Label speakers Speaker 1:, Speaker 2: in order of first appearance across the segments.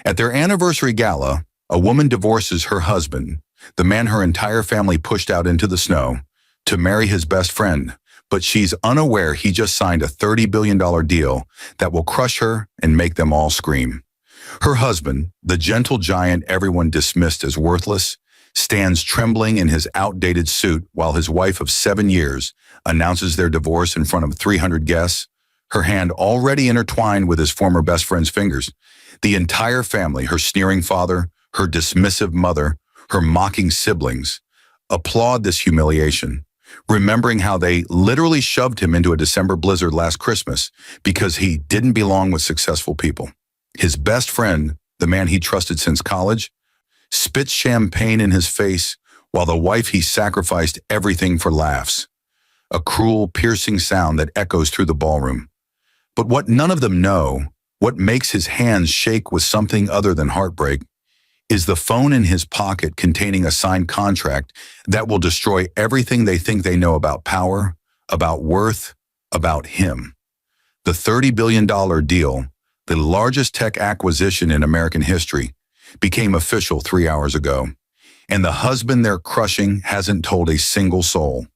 Speaker 1: At their anniversary gala, a woman divorces her husband, the man her entire family pushed out into the snow, to marry his best friend, but she's unaware he just signed a $30 billion deal that will crush her and make them all scream. Her husband, the gentle giant everyone dismissed as worthless, stands trembling in his outdated suit while his wife of 7 years announces their divorce in front of 300 guests, her hand already intertwined with his former best friend's fingers. The entire family, her sneering father, her dismissive mother, her mocking siblings, applaud this humiliation, remembering how they literally shoved him into a December blizzard last Christmas because he didn't belong with successful people. His best friend, the man he trusted since college, spits champagne in his face while the wife he sacrificed everything for laughs. A cruel, piercing sound that echoes through the ballroom. But what none of them know, what makes his hands shake with something other than heartbreak, is the phone in his pocket containing a signed contract that will destroy everything they think they know about power, about worth, about him. The $30 billion deal, the largest tech acquisition in American history, became official 3 hours ago, and the husband they're crushing hasn't told a single soul.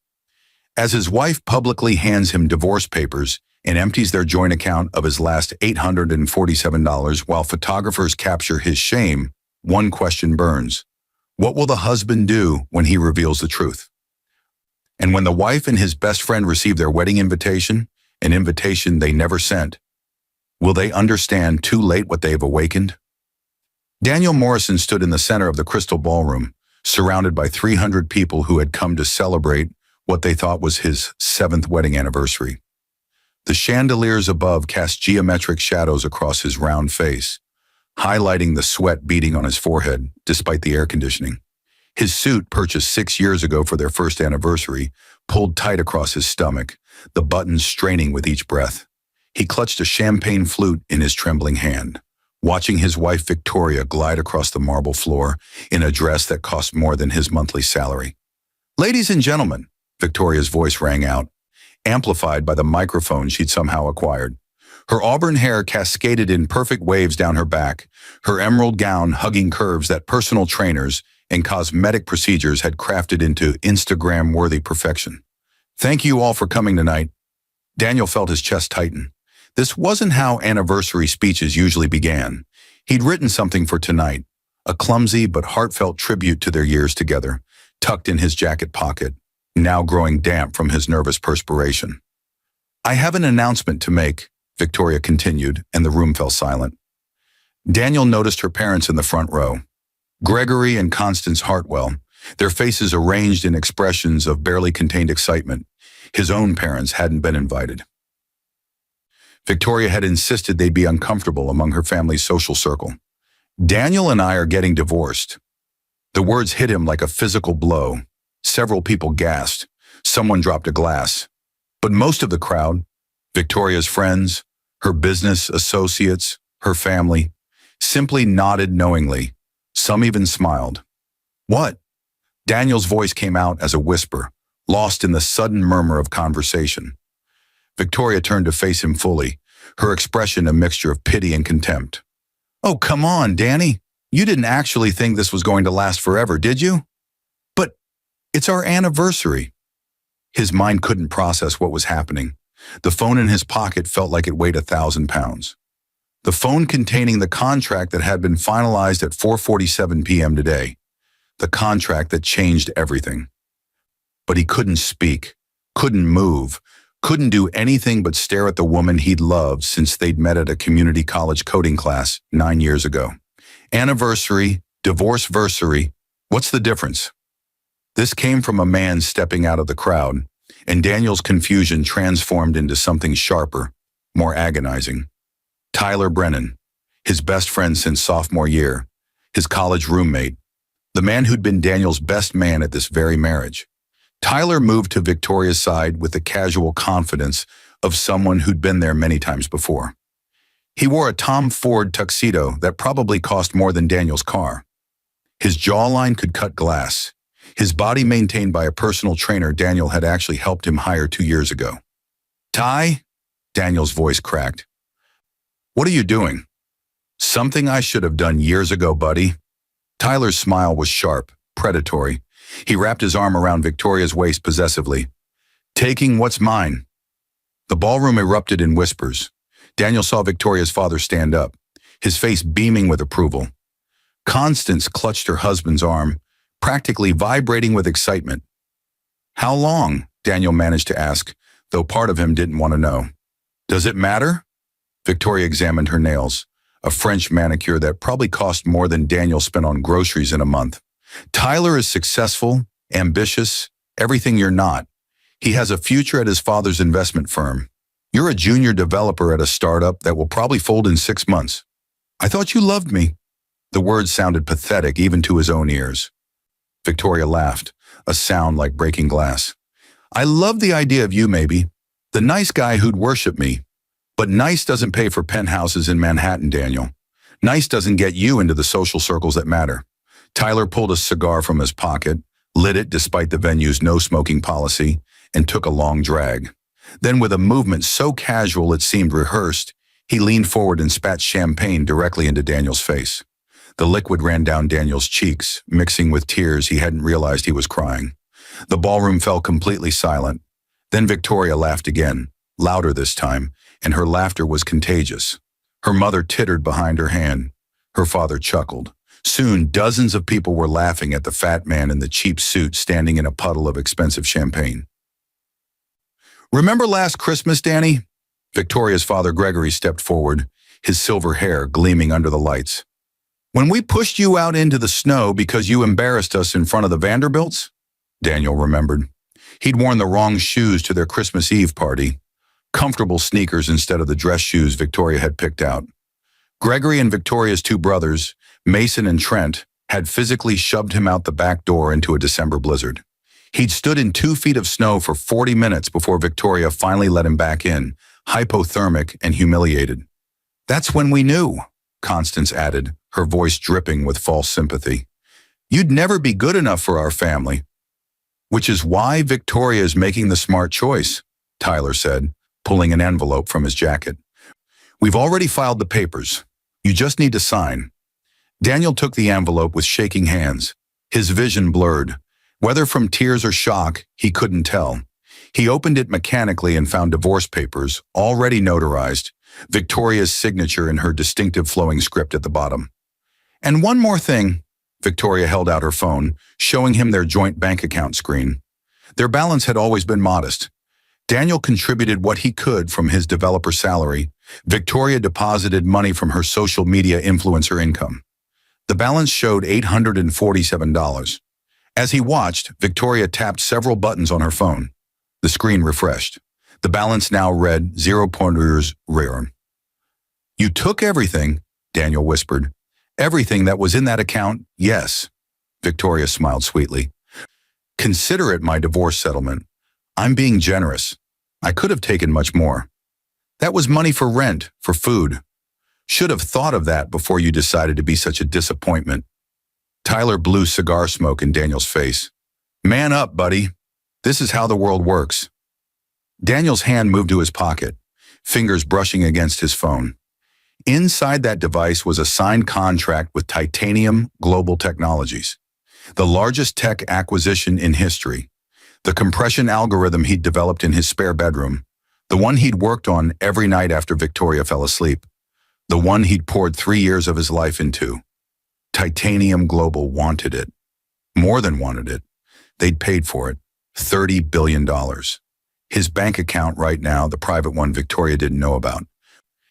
Speaker 1: As his wife publicly hands him divorce papers and empties their joint account of his last $847 while photographers capture his shame, one question burns. What will the husband do when he reveals the truth? And when the wife and his best friend receive their wedding invitation, an invitation they never sent, will they understand too late what they have awakened? Daniel Morrison stood in the center of the crystal ballroom, surrounded by 300 people who had come to celebrate what they thought was his 7th wedding anniversary. The chandeliers above cast geometric shadows across his round face, highlighting the sweat beading on his forehead despite the air conditioning. His suit, purchased 6 years ago for their first anniversary, pulled tight across his stomach, the buttons straining with each breath. He clutched a champagne flute in his trembling hand, watching his wife Victoria glide across the marble floor in a dress that cost more than his monthly salary. "Ladies and gentlemen," Victoria's voice rang out, amplified by the microphone she'd somehow acquired. Her auburn hair cascaded in perfect waves down her back, her emerald gown hugging curves that personal trainers and cosmetic procedures had crafted into Instagram-worthy perfection. "Thank you all for coming tonight." Daniel felt his chest tighten. This wasn't how anniversary speeches usually began. He'd written something for tonight, a clumsy but heartfelt tribute to their years together, tucked in his jacket pocket, now growing damp from his nervous perspiration. "I have an announcement to make," Victoria continued, and the room fell silent. Daniel noticed her parents in the front row, Gregory and Constance Hartwell, their faces arranged in expressions of barely contained excitement. His own parents hadn't been invited. Victoria had insisted they'd be uncomfortable among her family's social circle. "Daniel and I are getting divorced." The words hit him like a physical blow. Several people gasped. Someone dropped a glass. But most of the crowd, Victoria's friends, her business associates, her family, simply nodded knowingly. Some even smiled. "What?" Daniel's voice came out as a whisper, lost in the sudden murmur of conversation. Victoria turned to face him fully, her expression a mixture of pity and contempt. "Oh, come on, Danny. You didn't actually think this was going to last forever, did you?" "But it's our anniversary." His mind couldn't process what was happening. The phone in his pocket felt like it weighed 1,000 pounds. The phone containing the contract that had been finalized at 4:47 p.m. today. The contract that changed everything. But he couldn't speak, couldn't move, couldn't do anything but stare at the woman he'd loved since they'd met at a community college coding class 9 years ago. Anniversary, divorce-versary, what's the difference? This came from a man stepping out of the crowd, and Daniel's confusion transformed into something sharper, more agonizing. Tyler Brennan, his best friend since sophomore year, his college roommate, the man who'd been Daniel's best man at this very marriage. Tyler moved to Victoria's side with the casual confidence of someone who'd been there many times before. He wore a Tom Ford tuxedo that probably cost more than Daniel's car. His jawline could cut glass. His body maintained by a personal trainer Daniel had actually helped him hire 2 years ago. "Ty?" Daniel's voice cracked. "What are you doing?" Something I should have done years ago, buddy. Tyler's smile was sharp, predatory. He wrapped his arm around Victoria's waist possessively. Taking what's mine. The ballroom erupted in whispers. Daniel saw Victoria's father stand up, his face beaming with approval. Constance clutched her husband's arm, practically vibrating with excitement. How long? Daniel managed to ask, though part of him didn't want to know. Does it matter? Victoria examined her nails, a French manicure that probably cost more than Daniel spent on groceries in a month. Tyler is successful, ambitious, everything you're not. He has a future at his father's investment firm. You're a junior developer at a startup that will probably fold in 6 months. I thought you loved me. The words sounded pathetic even to his own ears. Victoria laughed, a sound like breaking glass. I love the idea of you, maybe. The nice guy who'd worship me. But nice doesn't pay for penthouses in Manhattan, Daniel. Nice doesn't get you into the social circles that matter. Tyler pulled a cigar from his pocket, lit it despite the venue's no-smoking policy, and took a long drag. Then, with a movement so casual it seemed rehearsed, he leaned forward and spat champagne directly into Daniel's face. The liquid ran down Daniel's cheeks, mixing with tears he hadn't realized he was crying. The ballroom fell completely silent. Then Victoria laughed again, louder this time, and her laughter was contagious. Her mother tittered behind her hand. Her father chuckled. Soon, dozens of people were laughing at the fat man in the cheap suit standing in a puddle of expensive champagne. Remember last Christmas, Danny? Victoria's father Gregory stepped forward, his silver hair gleaming under the lights. When we pushed you out into the snow because you embarrassed us in front of the Vanderbilts? Daniel remembered. He'd worn the wrong shoes to their Christmas Eve party. Comfortable sneakers instead of the dress shoes Victoria had picked out. Gregory and Victoria's 2 brothers, Mason and Trent, had physically shoved him out the back door into a December blizzard. He'd stood in 2 feet of snow for 40 minutes before Victoria finally let him back in, hypothermic and humiliated. That's when we knew, Constance added, her voice dripping with false sympathy. You'd never be good enough for our family. Which is why Victoria is making the smart choice, Tyler said, pulling an envelope from his jacket. We've already filed the papers. You just need to sign. Daniel took the envelope with shaking hands, his vision blurred. Whether from tears or shock, he couldn't tell. He opened it mechanically and found divorce papers, already notarized, Victoria's signature in her distinctive flowing script at the bottom. And one more thing. Victoria held out her phone, showing him their joint bank account screen. Their balance had always been modest. Daniel contributed what he could from his developer salary. Victoria deposited money from her social media influencer income. The balance showed $847. As he watched, Victoria tapped several buttons on her phone. The screen refreshed. The balance now read 0.0 rare. You took everything, Daniel whispered. Everything that was in that account, yes. Victoria smiled sweetly. Consider it my divorce settlement. I'm being generous. I could have taken much more. That was money for rent, for food. Should have thought of that before you decided to be such a disappointment. Tyler blew cigar smoke in Daniel's face. Man up, buddy. This is how the world works. Daniel's hand moved to his pocket, fingers brushing against his phone. Inside that device was a signed contract with Titanium Global Technologies, the largest tech acquisition in history. The compression algorithm he'd developed in his spare bedroom, the one he'd worked on every night after Victoria fell asleep, the one he'd poured 3 years of his life into. Titanium Global wanted it. More than wanted it. They'd paid for it. $30 billion. His bank account right now, the private one Victoria didn't know about,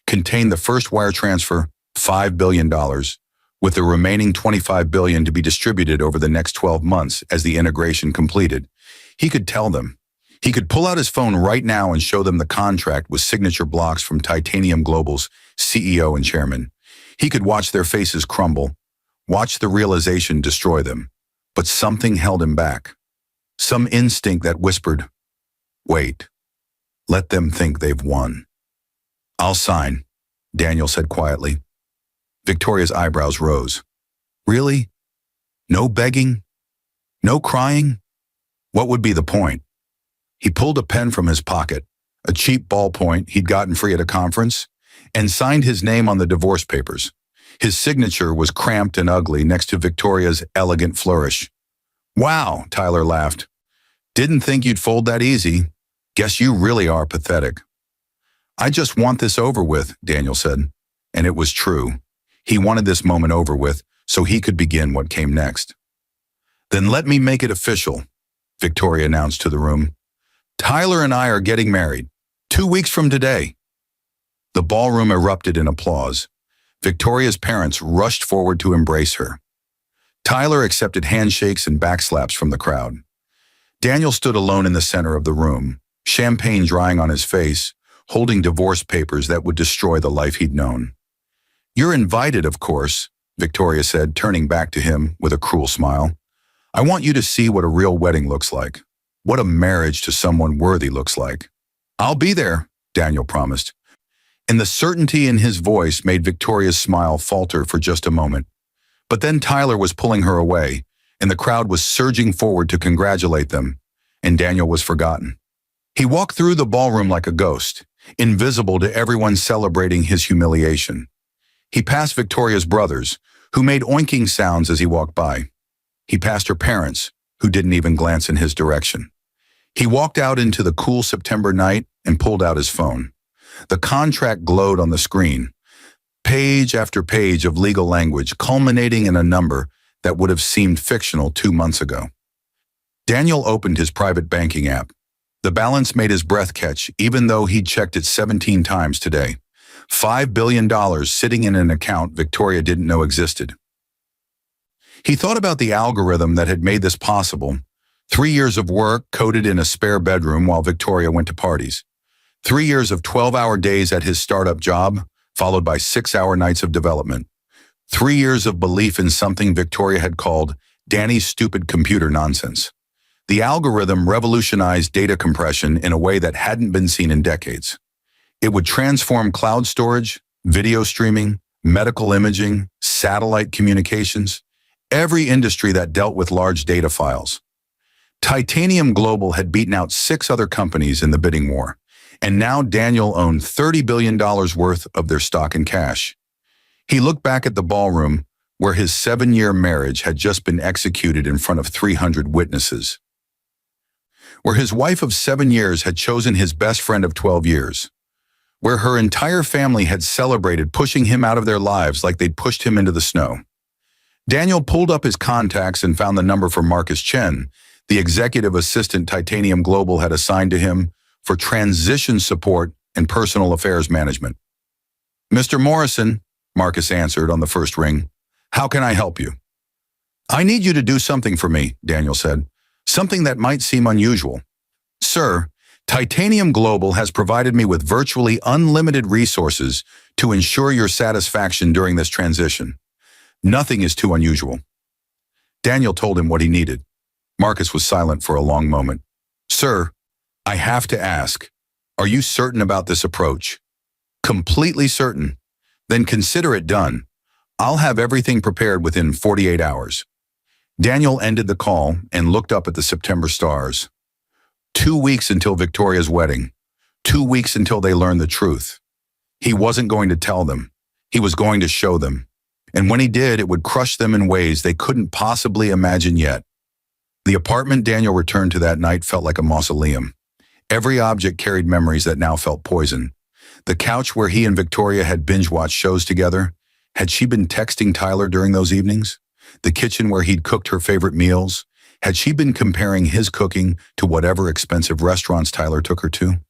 Speaker 1: contained the first wire transfer, $5 billion, with the remaining $25 billion to be distributed over the next 12 months as the integration completed. He could tell them. He could pull out his phone right now and show them the contract with signature blocks from Titanium Global's CEO and chairman. He could watch their faces crumble, watch the realization destroy them. But something held him back. Some instinct that whispered, wait, let them think they've won. I'll sign, Daniel said quietly. Victoria's eyebrows rose. Really? No begging? No crying? What would be the point? He pulled a pen from his pocket, a cheap ballpoint he'd gotten free at a conference, and signed his name on the divorce papers. His signature was cramped and ugly next to Victoria's elegant flourish. "Wow," Tyler laughed. "Didn't think you'd fold that easy. Guess you really are pathetic." "I just want this over with," Daniel said. And it was true. He wanted this moment over with so he could begin what came next. "Then let me make it official," Victoria announced to the room. "Tyler and I are getting married 2 weeks from today." The ballroom erupted in applause. Victoria's parents rushed forward to embrace her. Tyler accepted handshakes and backslaps from the crowd. Daniel stood alone in the center of the room, champagne drying on his face, holding divorce papers that would destroy the life he'd known. "You're invited, of course," Victoria said, turning back to him with a cruel smile. "I want you to see what a real wedding looks like, what a marriage to someone worthy looks like." "I'll be there," Daniel promised. And the certainty in his voice made Victoria's smile falter for just a moment. But then Tyler was pulling her away, and the crowd was surging forward to congratulate them, and Daniel was forgotten. He walked through the ballroom like a ghost, invisible to everyone celebrating his humiliation. He passed Victoria's brothers, who made oinking sounds as he walked by. He passed her parents, who didn't even glance in his direction. He walked out into the cool September night and pulled out his phone. The contract glowed on the screen, page after page of legal language culminating in a number that would have seemed fictional 2 months ago. Daniel opened his private banking app. The balance made his breath catch, even though he'd checked it 17 times today. $5 billion sitting in an account Victoria didn't know existed. He thought about the algorithm that had made this possible. 3 years of work coded in a spare bedroom while Victoria went to parties. 3 years of 12-hour days at his startup job, followed by 6-hour nights of development. 3 years of belief in something Victoria had called Danny's stupid computer nonsense. The algorithm revolutionized data compression in a way that hadn't been seen in decades. It would transform cloud storage, video streaming, medical imaging, satellite communications, every industry that dealt with large data files. Titanium Global had beaten out 6 other companies in the bidding war, and now Daniel owned $30 billion worth of their stock and cash. He looked back at the ballroom where his 7-year marriage had just been executed in front of 300 witnesses, where his wife of 7 years had chosen his best friend of 12 years, where her entire family had celebrated pushing him out of their lives like they'd pushed him into the snow. Daniel pulled up his contacts and found the number for Marcus Chen, the executive assistant Titanium Global had assigned to him for transition support and personal affairs management. "Mr. Morrison," Marcus answered on the first ring. "How can I help you?" "I need you to do something for me," Daniel said. "Something that might seem unusual." "Sir, Titanium Global has provided me with virtually unlimited resources to ensure your satisfaction during this transition. Nothing is too unusual." Daniel told him what he needed. Marcus was silent for a long moment. "Sir, I have to ask, are you certain about this approach?" "Completely certain." "Then consider it done. I'll have everything prepared within 48 hours. Daniel ended the call and looked up at the September stars. 2 weeks until Victoria's wedding. 2 weeks until they learned the truth. He wasn't going to tell them. He was going to show them. And when he did, it would crush them in ways they couldn't possibly imagine yet. The apartment Daniel returned to that night felt like a mausoleum. Every object carried memories that now felt poison. The couch where he and Victoria had binge-watched shows together. Had she been texting Tyler during those evenings? The kitchen where he'd cooked her favorite meals. Had she been comparing his cooking to whatever expensive restaurants Tyler took her to?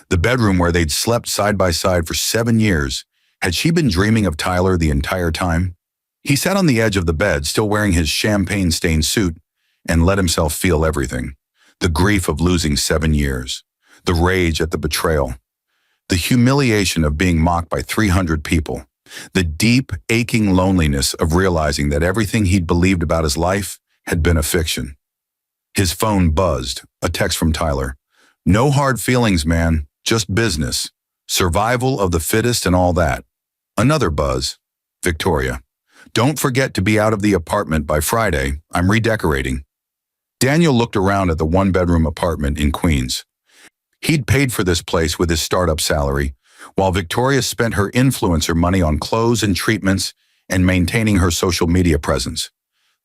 Speaker 1: The bedroom where they'd slept side by side for 7 years. Had she been dreaming of Tyler the entire time? He sat on the edge of the bed, still wearing his champagne-stained suit, and let himself feel everything. The grief of losing 7 years. The rage at the betrayal. The humiliation of being mocked by 300 people. The deep, aching loneliness of realizing that everything he'd believed about his life had been a fiction. His phone buzzed, a text from Tyler. "No hard feelings, man, just business. Survival of the fittest and all that." Another buzz. "Victoria, don't forget to be out of the apartment by Friday. I'm redecorating." Daniel looked around at the 1-bedroom apartment in Queens. He'd paid for this place with his startup salary, while Victoria spent her influencer money on clothes and treatments and maintaining her social media presence.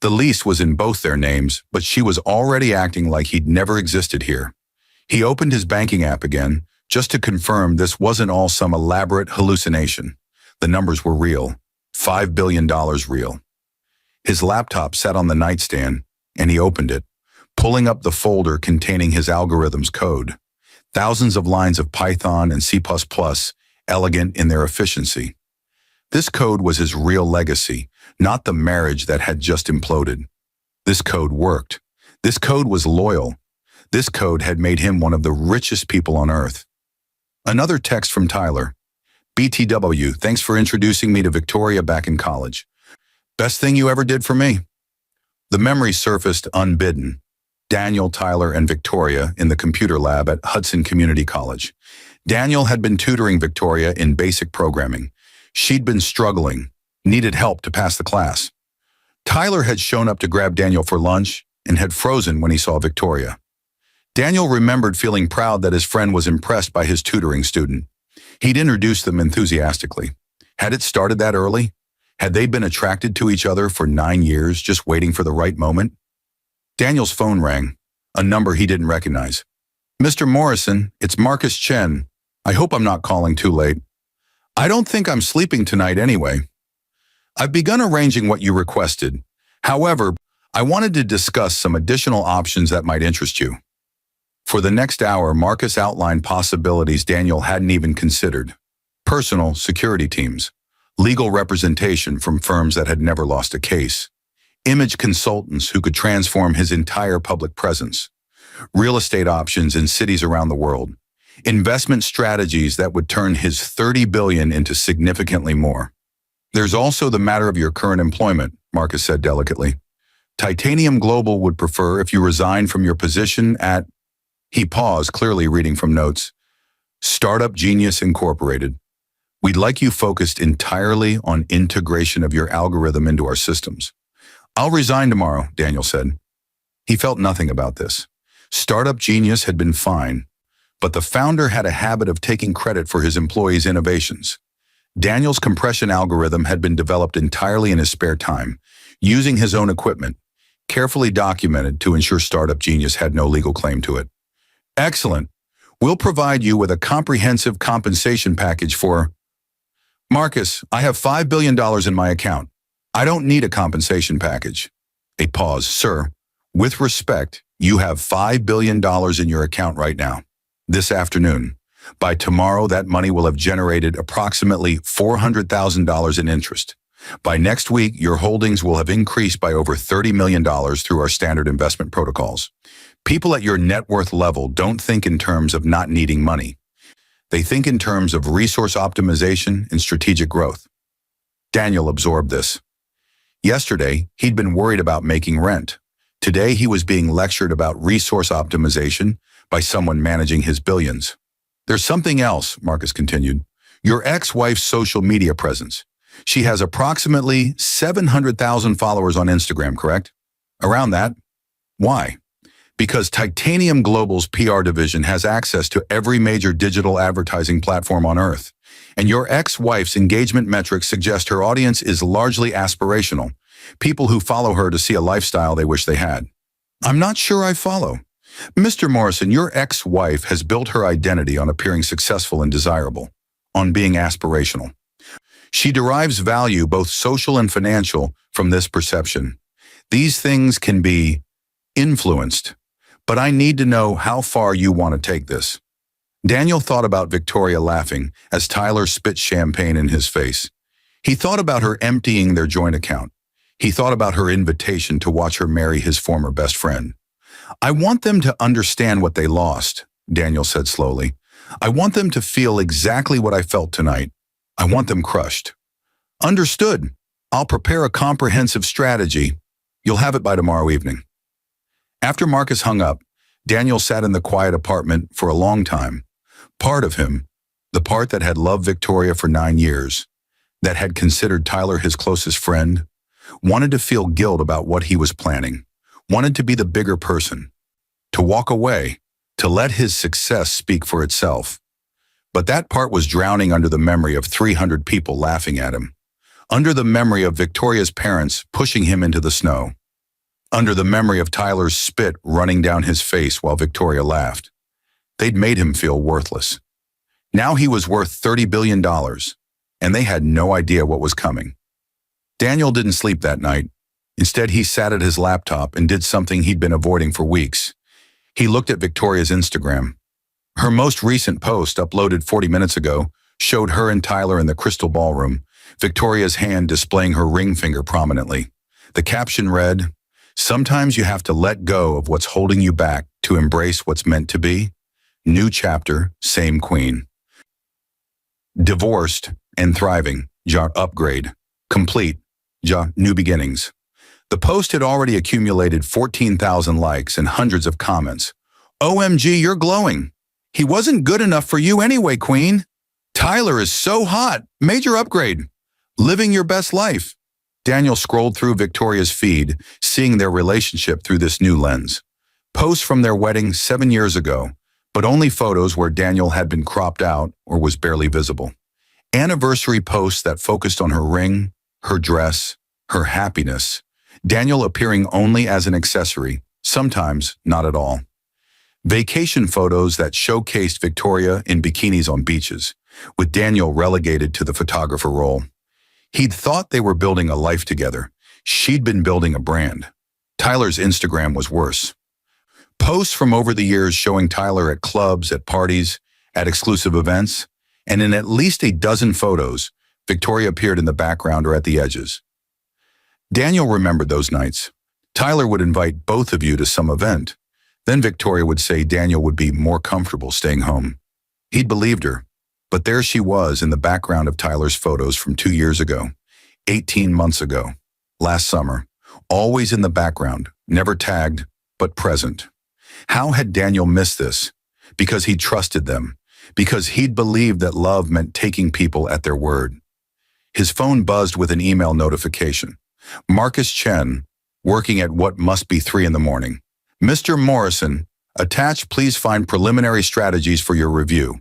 Speaker 1: The lease was in both their names, but she was already acting like he'd never existed here. He opened his banking app again, just to confirm this wasn't all some elaborate hallucination. The numbers were real. $5 billion real. His laptop sat on the nightstand, and he opened it, pulling up the folder containing his algorithm's code. Thousands of lines of Python and C++, elegant in their efficiency. This code was his real legacy, not the marriage that had just imploded. This code worked. This code was loyal. This code had made him one of the richest people on Earth. Another text from Tyler. BTW, thanks for introducing me to Victoria back in college. Best thing you ever did for me. The memory surfaced unbidden. Daniel, Tyler, and Victoria in the computer lab at Hudson Community College. Daniel had been tutoring Victoria in basic programming. She'd been struggling, needed help to pass the class. Tyler had shown up to grab Daniel for lunch and had frozen when he saw Victoria. Daniel remembered feeling proud that his friend was impressed by his tutoring student. He'd introduced them enthusiastically. Had it started that early? Had they been attracted to each other for 9 years, just waiting for the right moment? Daniel's phone rang, a number he didn't recognize. Mr. Morrison, it's Marcus Chen. I hope I'm not calling too late. I don't think I'm sleeping tonight anyway. I've begun arranging what you requested. However, I wanted to discuss some additional options that might interest you. For the next hour, Marcus outlined possibilities Daniel hadn't even considered. Personal security teams, legal representation from firms that had never lost a case, image consultants who could transform his entire public presence, real estate options in cities around the world, investment strategies that would turn his $30 billion into significantly more. There's also the matter of your current employment, Marcus said delicately. Titanium Global would prefer if you resign from your position at, he paused, clearly reading from notes, Startup Genius Incorporated. We'd like you focused entirely on integration of your algorithm into our systems. I'll resign tomorrow, Daniel said. He felt nothing about this. Startup Genius had been fine, but the founder had a habit of taking credit for his employees' innovations. Daniel's compression algorithm had been developed entirely in his spare time, using his own equipment, carefully documented to ensure Startup Genius had no legal claim to it. Excellent. We'll provide you with a comprehensive compensation package for... Marcus, I have $5 billion in my account. I don't need a compensation package. A pause. Sir, with respect, you have $5 billion in your account right now. This afternoon. By tomorrow, that money will have generated approximately $400,000 in interest. By next week, your holdings will have increased by over $30 million through our standard investment protocols. People at your net worth level don't think in terms of not needing money. They think in terms of resource optimization and strategic growth. Daniel absorbed this. Yesterday, he'd been worried about making rent. Today, he was being lectured about resource optimization by someone managing his billions. There's something else, Marcus continued. Your ex-wife's social media presence. She has approximately 700,000 followers on Instagram, correct? Around that. Why? Because Titanium Global's PR division has access to every major digital advertising platform on Earth. And your ex-wife's engagement metrics suggest her audience is largely aspirational, people who follow her to see a lifestyle they wish they had. I'm not sure I follow. Mr. Morrison, your ex-wife has built her identity on appearing successful and desirable, on being aspirational. She derives value, both social and financial, from this perception. These things can be influenced, but I need to know how far you want to take this. Daniel thought about Victoria laughing as Tyler spit champagne in his face. He thought about her emptying their joint account. He thought about her invitation to watch her marry his former best friend. I want them to understand what they lost, Daniel said slowly. I want them to feel exactly what I felt tonight. I want them crushed. Understood. I'll prepare a comprehensive strategy. You'll have it by tomorrow evening. After Marcus hung up, Daniel sat in the quiet apartment for a long time. Part of him, the part that had loved Victoria for 9 years, that had considered Tyler his closest friend, wanted to feel guilt about what he was planning, wanted to be the bigger person, to walk away, to let his success speak for itself. But that part was drowning under the memory of 300 people laughing at him, under the memory of Victoria's parents pushing him into the snow, under the memory of Tyler's spit running down his face while Victoria laughed. They'd made him feel worthless. Now he was worth $30 billion, and they had no idea what was coming. Daniel didn't sleep that night. Instead, he sat at his laptop and did something he'd been avoiding for weeks. He looked at Victoria's Instagram. Her most recent post, uploaded 40 minutes ago, showed her and Tyler in the crystal ballroom, Victoria's hand displaying her ring finger prominently. The caption read, "Sometimes you have to let go of what's holding you back to embrace what's meant to be. New chapter, same queen." Divorced and thriving, ja upgrade. Complete, ja new beginnings. The post had already accumulated 14,000 likes and hundreds of comments. "OMG, you're glowing. He wasn't good enough for you anyway, queen. Tyler is so hot. Major upgrade. Living your best life." Daniel scrolled through Victoria's feed, seeing their relationship through this new lens. Posts from their wedding 7 years ago, but only photos where Daniel had been cropped out or was barely visible. Anniversary posts that focused on her ring, her dress, her happiness. Daniel appearing only as an accessory, sometimes not at all. Vacation photos that showcased Victoria in bikinis on beaches, with Daniel relegated to the photographer role. He'd thought they were building a life together. She'd been building a brand. Tyler's Instagram was worse. Posts from over the years showing Tyler at clubs, at parties, at exclusive events, and in at least a dozen photos, Victoria appeared in the background or at the edges. Daniel remembered those nights. Tyler would invite both of you to some event. Then Victoria would say Daniel would be more comfortable staying home. He'd believed her, but there she was in the background of Tyler's photos from 2 years ago, 18 months ago, last summer, always in the background, never tagged, but present. How had Daniel missed this? Because he trusted them, because he'd believed that love meant taking people at their word. His phone buzzed with an email notification. Marcus Chen, working at what must be 3 a.m. "Mr. Morrison, attached, please find preliminary strategies for your review.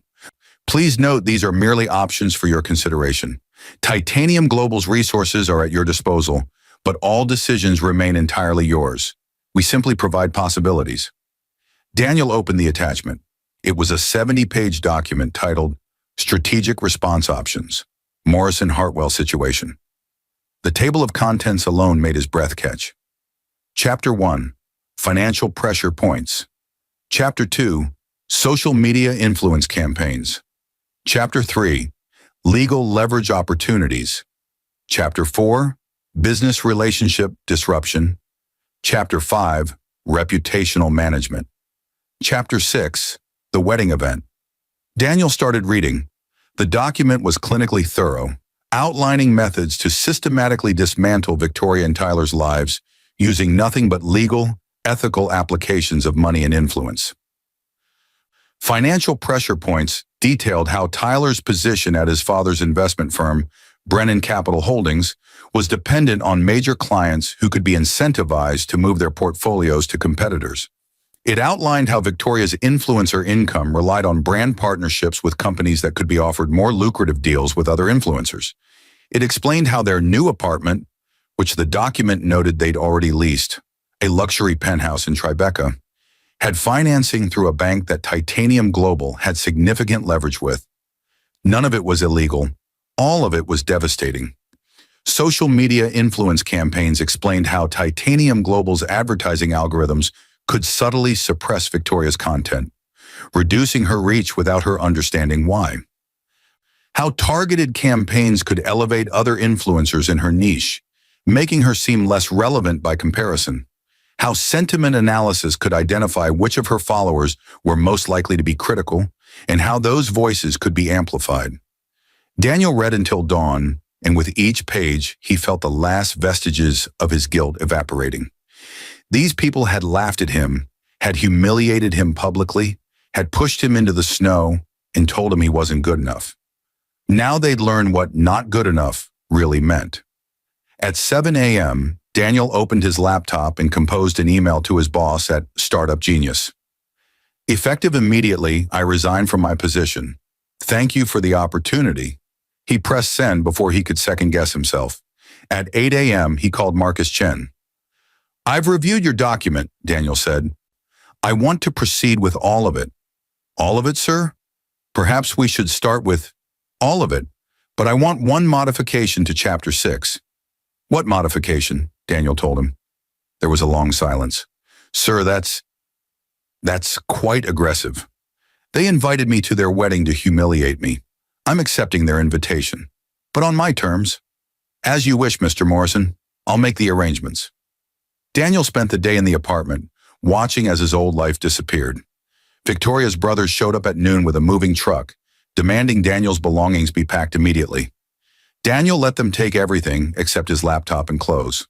Speaker 1: Please note these are merely options for your consideration. Titanium Global's resources are at your disposal, but all decisions remain entirely yours. We simply provide possibilities." Daniel opened the attachment. It was a 70-page document titled Strategic Response Options, Morrison Hartwell Situation. The table of contents alone made his breath catch. Chapter 1, Financial Pressure Points. Chapter 2, Social Media Influence Campaigns. Chapter 3, Legal Leverage Opportunities. Chapter 4, Business Relationship Disruption. Chapter 5, Reputational Management. Chapter 6, The Wedding Event. Daniel started reading. The document was clinically thorough, outlining methods to systematically dismantle Victoria and Tyler's lives using nothing but legal, ethical applications of money and influence. Financial pressure points detailed how Tyler's position at his father's investment firm, Brennan Capital Holdings, was dependent on major clients who could be incentivized to move their portfolios to competitors. It outlined how Victoria's influencer income relied on brand partnerships with companies that could be offered more lucrative deals with other influencers. It explained how their new apartment, which the document noted they'd already leased, a luxury penthouse in Tribeca, had financing through a bank that Titanium Global had significant leverage with. None of it was illegal. All of it was devastating. Social media influence campaigns explained how Titanium Global's advertising algorithms could subtly suppress Victoria's content, reducing her reach without her understanding why. How targeted campaigns could elevate other influencers in her niche, making her seem less relevant by comparison. How sentiment analysis could identify which of her followers were most likely to be critical, and how those voices could be amplified. Daniel read until dawn, and with each page, he felt the last vestiges of his guilt evaporating. These people had laughed at him, had humiliated him publicly, had pushed him into the snow, and told him he wasn't good enough. Now they'd learn what not good enough really meant. At 7 a.m., Daniel opened his laptop and composed an email to his boss at Startup Genius. "Effective immediately, I resign from my position. Thank you for the opportunity. He pressed send before he could second-guess himself. At 8 a.m., he called Marcus Chen. I've reviewed your document, Daniel said. I want to proceed with all of it. All of it, sir? Perhaps we should start with all of it, but I want one modification to Chapter 6. What modification? Daniel told him. There was a long silence. Sir, that's quite aggressive. They invited me to their wedding to humiliate me. I'm accepting their invitation, but on my terms. As you wish, Mr. Morrison. I'll make the arrangements. Daniel spent the day in the apartment, watching as his old life disappeared. Victoria's brothers showed up at noon with a moving truck, demanding Daniel's belongings be packed immediately. Daniel let them take everything except his laptop and clothes.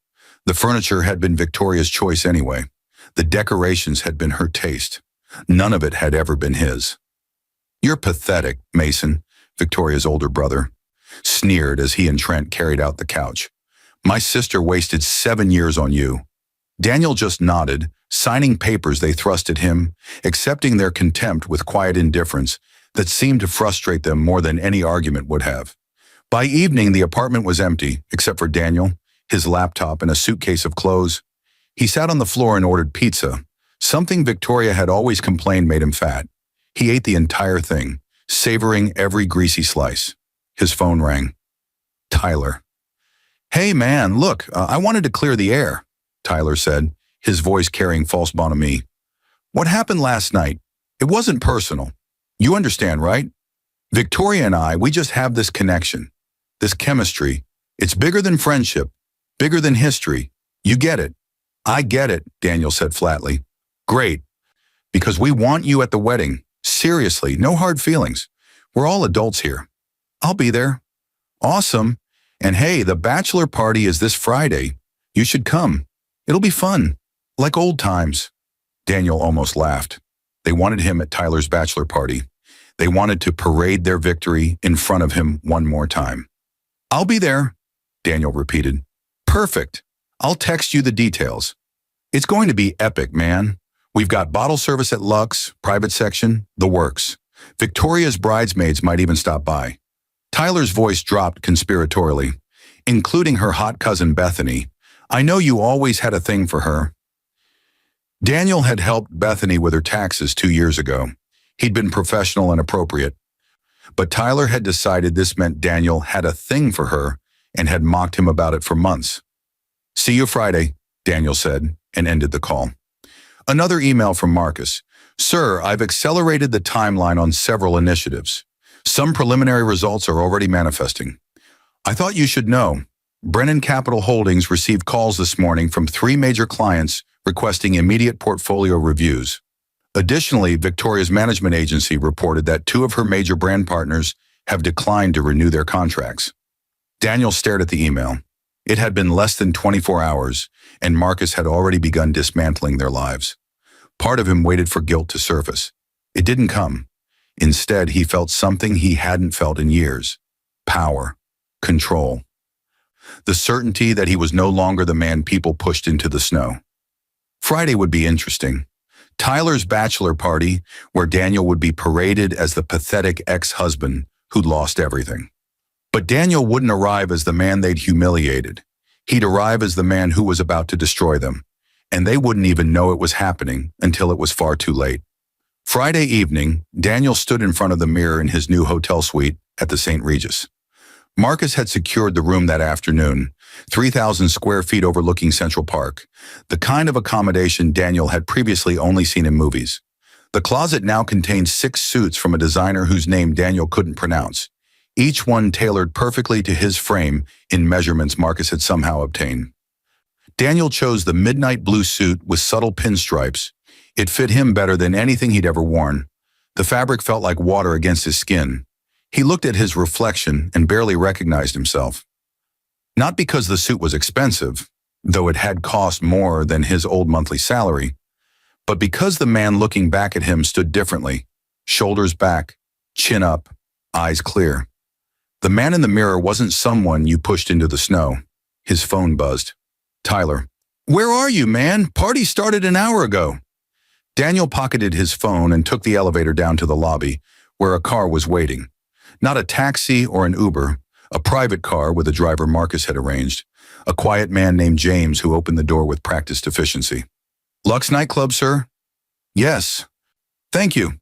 Speaker 1: The furniture had been Victoria's choice anyway. The decorations had been her taste. None of it had ever been his. You're pathetic, Mason, Victoria's older brother, sneered as he and Trent carried out the couch. My sister wasted 7 years on you. Daniel just nodded, signing papers they thrust at him, accepting their contempt with quiet indifference that seemed to frustrate them more than any argument would have. By evening, the apartment was empty, except for Daniel, his laptop, and a suitcase of clothes. He sat on the floor and ordered pizza. Something Victoria had always complained made him fat. He ate the entire thing, savoring every greasy slice. His phone rang. Tyler. Hey man, look, I wanted to clear the air, Tyler said, his voice carrying false bonhomie. What happened last night? It wasn't personal. You understand, right? Victoria and I, we just have this connection, this chemistry. It's bigger than friendship, bigger than history. You get it. I get it, Daniel said flatly. Great, because we want you at the wedding. Seriously, no hard feelings. We're all adults here. I'll be there. Awesome. And hey, the bachelor party is this Friday. You should come. It'll be fun, like old times. Daniel almost laughed. They wanted him at Tyler's bachelor party. They wanted to parade their victory in front of him one more time. I'll be there, Daniel repeated. Perfect. I'll text you the details. It's going to be epic, man. We've got bottle service at Lux, private section, the works. Victoria's bridesmaids might even stop by. Tyler's voice dropped conspiratorially, including her hot cousin Bethany. I know you always had a thing for her. Daniel had helped Bethany with her taxes 2 years ago. He'd been professional and appropriate. But Tyler had decided this meant Daniel had a thing for her and had mocked him about it for months. See you Friday, Daniel said, and ended the call. Another email from Marcus. Sir, I've accelerated the timeline on several initiatives. Some preliminary results are already manifesting. I thought you should know. Brennan Capital Holdings received calls this morning from 3 major clients requesting immediate portfolio reviews. Additionally, Victoria's management agency reported that 2 of her major brand partners have declined to renew their contracts. Daniel stared at the email. It had been less than 24 hours, and Marcus had already begun dismantling their lives. Part of him waited for guilt to surface. It didn't come. Instead, he felt something he hadn't felt in years. Power. Control. The certainty that he was no longer the man people pushed into the snow. Friday would be interesting. Tyler's bachelor party, where Daniel would be paraded as the pathetic ex-husband who'd lost everything. But Daniel wouldn't arrive as the man they'd humiliated. He'd arrive as the man who was about to destroy them, and they wouldn't even know it was happening until it was far too late. Friday evening, Daniel stood in front of the mirror in his new hotel suite at the St. Regis. Marcus had secured the room that afternoon, 3,000 square feet overlooking Central Park, the kind of accommodation Daniel had previously only seen in movies. The closet now contained 6 suits from a designer whose name Daniel couldn't pronounce, each one tailored perfectly to his frame in measurements Marcus had somehow obtained. Daniel chose the midnight blue suit with subtle pinstripes. It fit him better than anything he'd ever worn. The fabric felt like water against his skin. He looked at his reflection and barely recognized himself. Not because the suit was expensive, though it had cost more than his old monthly salary, but because the man looking back at him stood differently, shoulders back, chin up, eyes clear. The man in the mirror wasn't someone you pushed into the snow. His phone buzzed. Tyler. Where are you, man? Party started an hour ago. Daniel pocketed his phone and took the elevator down to the lobby, where a car was waiting. Not a taxi or an Uber, a private car with a driver Marcus had arranged. A quiet man named James who opened the door with practiced efficiency. Lux nightclub, sir? Yes. Thank you.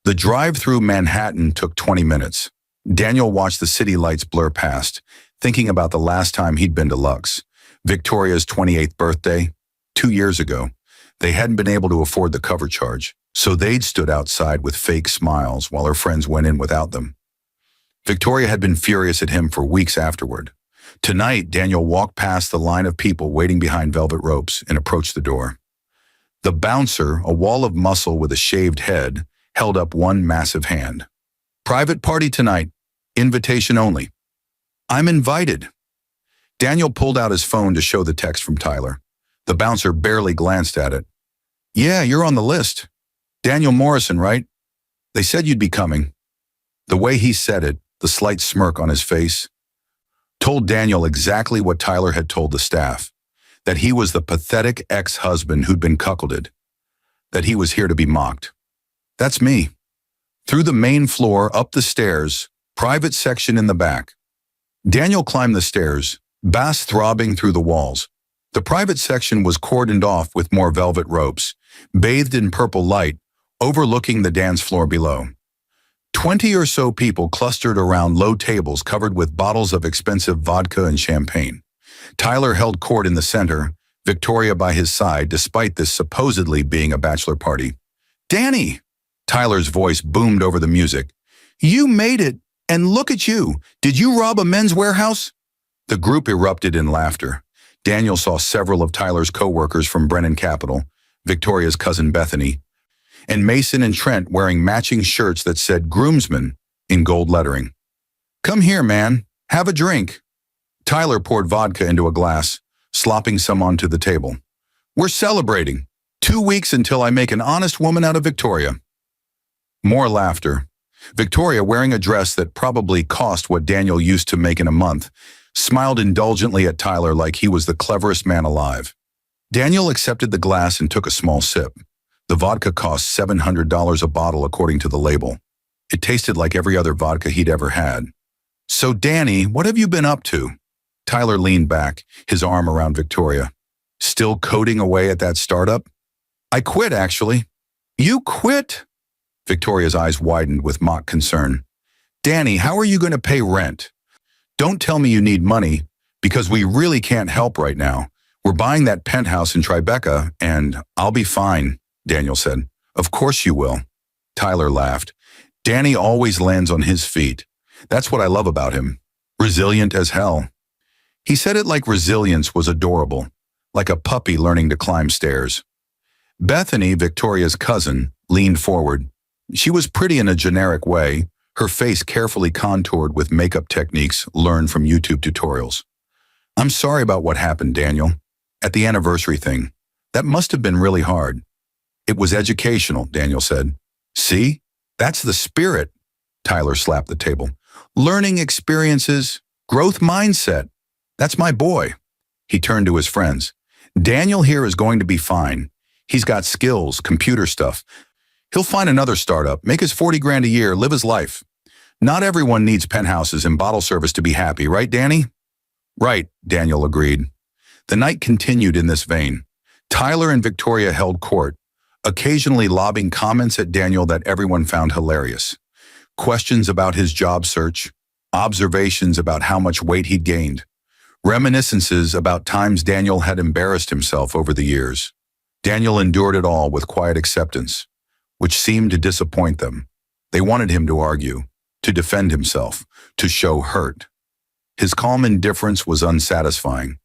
Speaker 1: The drive through Manhattan took 20 minutes. Daniel watched the city lights blur past, thinking about the last time he'd been to Lux. Victoria's 28th birthday, 2 years ago. They hadn't been able to afford the cover charge, so they'd stood outside with fake smiles while her friends went in without them. Victoria had been furious at him for weeks afterward. Tonight, Daniel walked past the line of people waiting behind velvet ropes and approached the door. The bouncer, a wall of muscle with a shaved head, held up one massive hand. Private party tonight. Invitation only. I'm invited. Daniel pulled out his phone to show the text from Tyler. The bouncer barely glanced at it. Yeah, you're on the list. Daniel Morrison, right? They said you'd be coming. The way he said it, the slight smirk on his face, told Daniel exactly what Tyler had told the staff, that he was the pathetic ex-husband who'd been cuckolded, that he was here to be mocked. That's me. Through the main floor, up the stairs, private section in the back. Daniel climbed the stairs, bass throbbing through the walls. The private section was cordoned off with more velvet ropes, bathed in purple light, overlooking the dance floor below. 20 or so people clustered around low tables covered with bottles of expensive vodka and champagne. Tyler held court in the center, Victoria by his side, despite this supposedly being a bachelor party. Danny! Tyler's voice boomed over the music. You made it, and look at you. Did you rob a men's warehouse? The group erupted in laughter. Daniel saw several of Tyler's co-workers from Brennan Capital, Victoria's cousin Bethany, and Mason and Trent wearing matching shirts that said groomsman in gold lettering. Come here, man. Have a drink. Tyler poured vodka into a glass, slopping some onto the table. We're celebrating. 2 weeks until I make an honest woman out of Victoria. More laughter. Victoria, wearing a dress that probably cost what Daniel used to make in a month, smiled indulgently at Tyler like he was the cleverest man alive. Daniel accepted the glass and took a small sip. The vodka cost $700 a bottle according to the label. It tasted like every other vodka he'd ever had. So Danny, what have you been up to? Tyler leaned back, his arm around Victoria. Still coding away at that startup? I quit, actually. You quit? Victoria's eyes widened with mock concern. Danny, how are you going to pay rent? Don't tell me you need money, because we really can't help right now. We're buying that penthouse in Tribeca, and I'll be fine, Daniel said. Of course you will. Tyler laughed. Danny always lands on his feet. That's what I love about him. Resilient as hell. He said it like resilience was adorable, like a puppy learning to climb stairs. Bethany, Victoria's cousin, leaned forward. She was pretty in a generic way, her face carefully contoured with makeup techniques learned from YouTube tutorials. I'm sorry about what happened, Daniel. At the anniversary thing. That must have been really hard. It was educational, Daniel said. See? That's the spirit. Tyler slapped the table. Learning experiences, growth mindset. That's my boy. He turned to his friends. Daniel here is going to be fine. He's got skills, computer stuff. He'll find another startup, make his 40 grand a year, live his life. Not everyone needs penthouses and bottle service to be happy, right, Danny? Right, Daniel agreed. The night continued in this vein. Tyler and Victoria held court, occasionally lobbing comments at Daniel that everyone found hilarious. Questions about his job search, observations about how much weight he'd gained, reminiscences about times Daniel had embarrassed himself over the years. Daniel endured it all with quiet acceptance, which seemed to disappoint them. They wanted him to argue, to defend himself, to show hurt. His calm indifference was unsatisfying.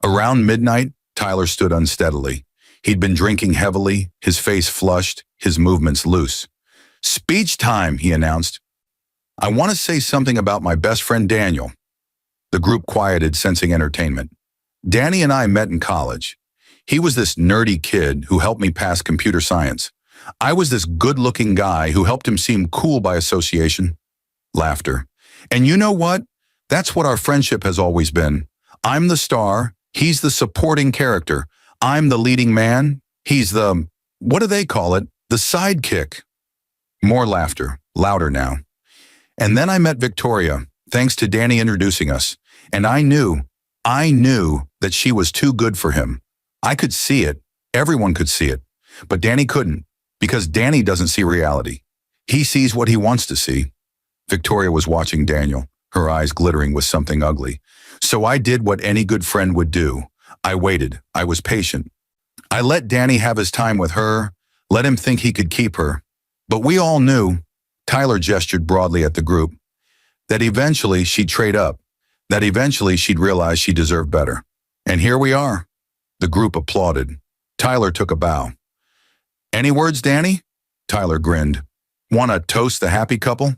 Speaker 1: Around midnight, Tyler stood unsteadily. He'd been drinking heavily, his face flushed, his movements loose. Speech time, he announced. I want to say something about my best friend Daniel. The group quieted, sensing entertainment. Danny and I met in college. He was this nerdy kid who helped me pass computer science. I was this good-looking guy who helped him seem cool by association. Laughter. And you know what? That's what our friendship has always been. I'm the star, he's the supporting character. I'm the leading man, he's the, what do they call it? The sidekick. More laughter, louder now. And then I met Victoria, thanks to Danny introducing us. And I knew that she was too good for him. I could see it. Everyone could see it. But Danny couldn't, because Danny doesn't see reality. He sees what he wants to see. Victoria was watching Daniel, her eyes glittering with something ugly. So I did what any good friend would do. I waited. I was patient. I let Danny have his time with her, let him think he could keep her. But we all knew, Tyler gestured broadly at the group, that eventually she'd trade up, that eventually she'd realize she deserved better. And here we are. The group applauded. Tyler took a bow. Any words, Danny? Tyler grinned. Want to toast the happy couple?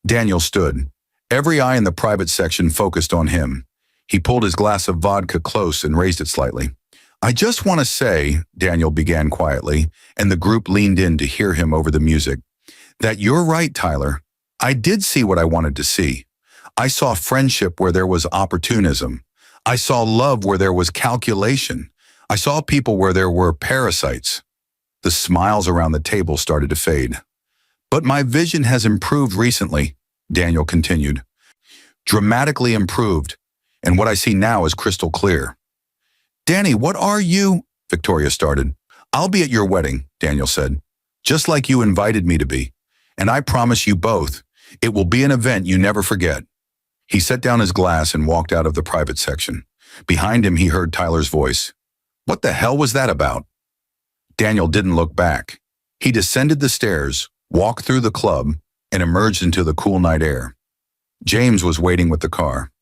Speaker 1: Daniel stood. Every eye in the private section focused on him. He pulled his glass of vodka close and raised it slightly. I just want to say, Daniel began quietly, and the group leaned in to hear him over the music, that you're right, Tyler. I did see what I wanted to see. I saw friendship where there was opportunism. I saw love where there was calculation. I saw people where there were parasites. The smiles around the table started to fade. But my vision has improved recently, Daniel continued. Dramatically improved, and what I see now is crystal clear. Danny, what are you? Victoria started. I'll be at your wedding, Daniel said, just like you invited me to be. And I promise you both, it will be an event you never forget. He set down his glass and walked out of the private section. Behind him, he heard Tyler's voice. What the hell was that about? Daniel didn't look back. He descended the stairs, walked through the club, and emerged into the cool night air. James was waiting with the car.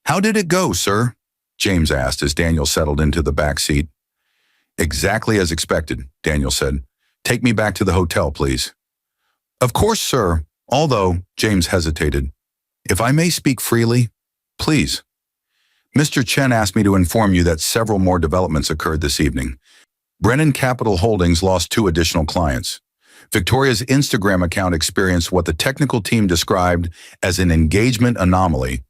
Speaker 1: How did it go, sir? James asked as Daniel settled into the back seat. Exactly as expected, Daniel said. Take me back to the hotel, please. Of course, sir, although, James hesitated. If I may speak freely, please. Mr. Chen asked me to inform you that several more developments occurred this evening. Brennan Capital Holdings lost 2 additional clients. Victoria's Instagram account experienced what the technical team described as an engagement anomaly.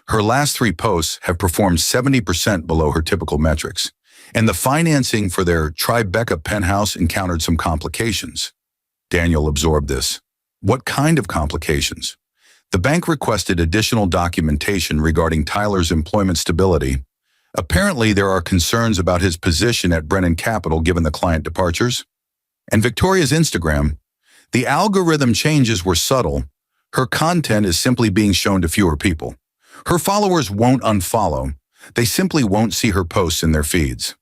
Speaker 1: Her last 3 posts have performed 70% below her typical metrics, and the financing for their Tribeca penthouse encountered some complications. Daniel absorbed this. What kind of complications? The bank requested additional documentation regarding Tyler's employment stability. Apparently, there are concerns about his position at Brennan Capital given the client departures. And Victoria's Instagram, the algorithm changes were subtle. Her content is simply being shown to fewer people. Her followers won't unfollow. They simply won't see her posts in their feeds.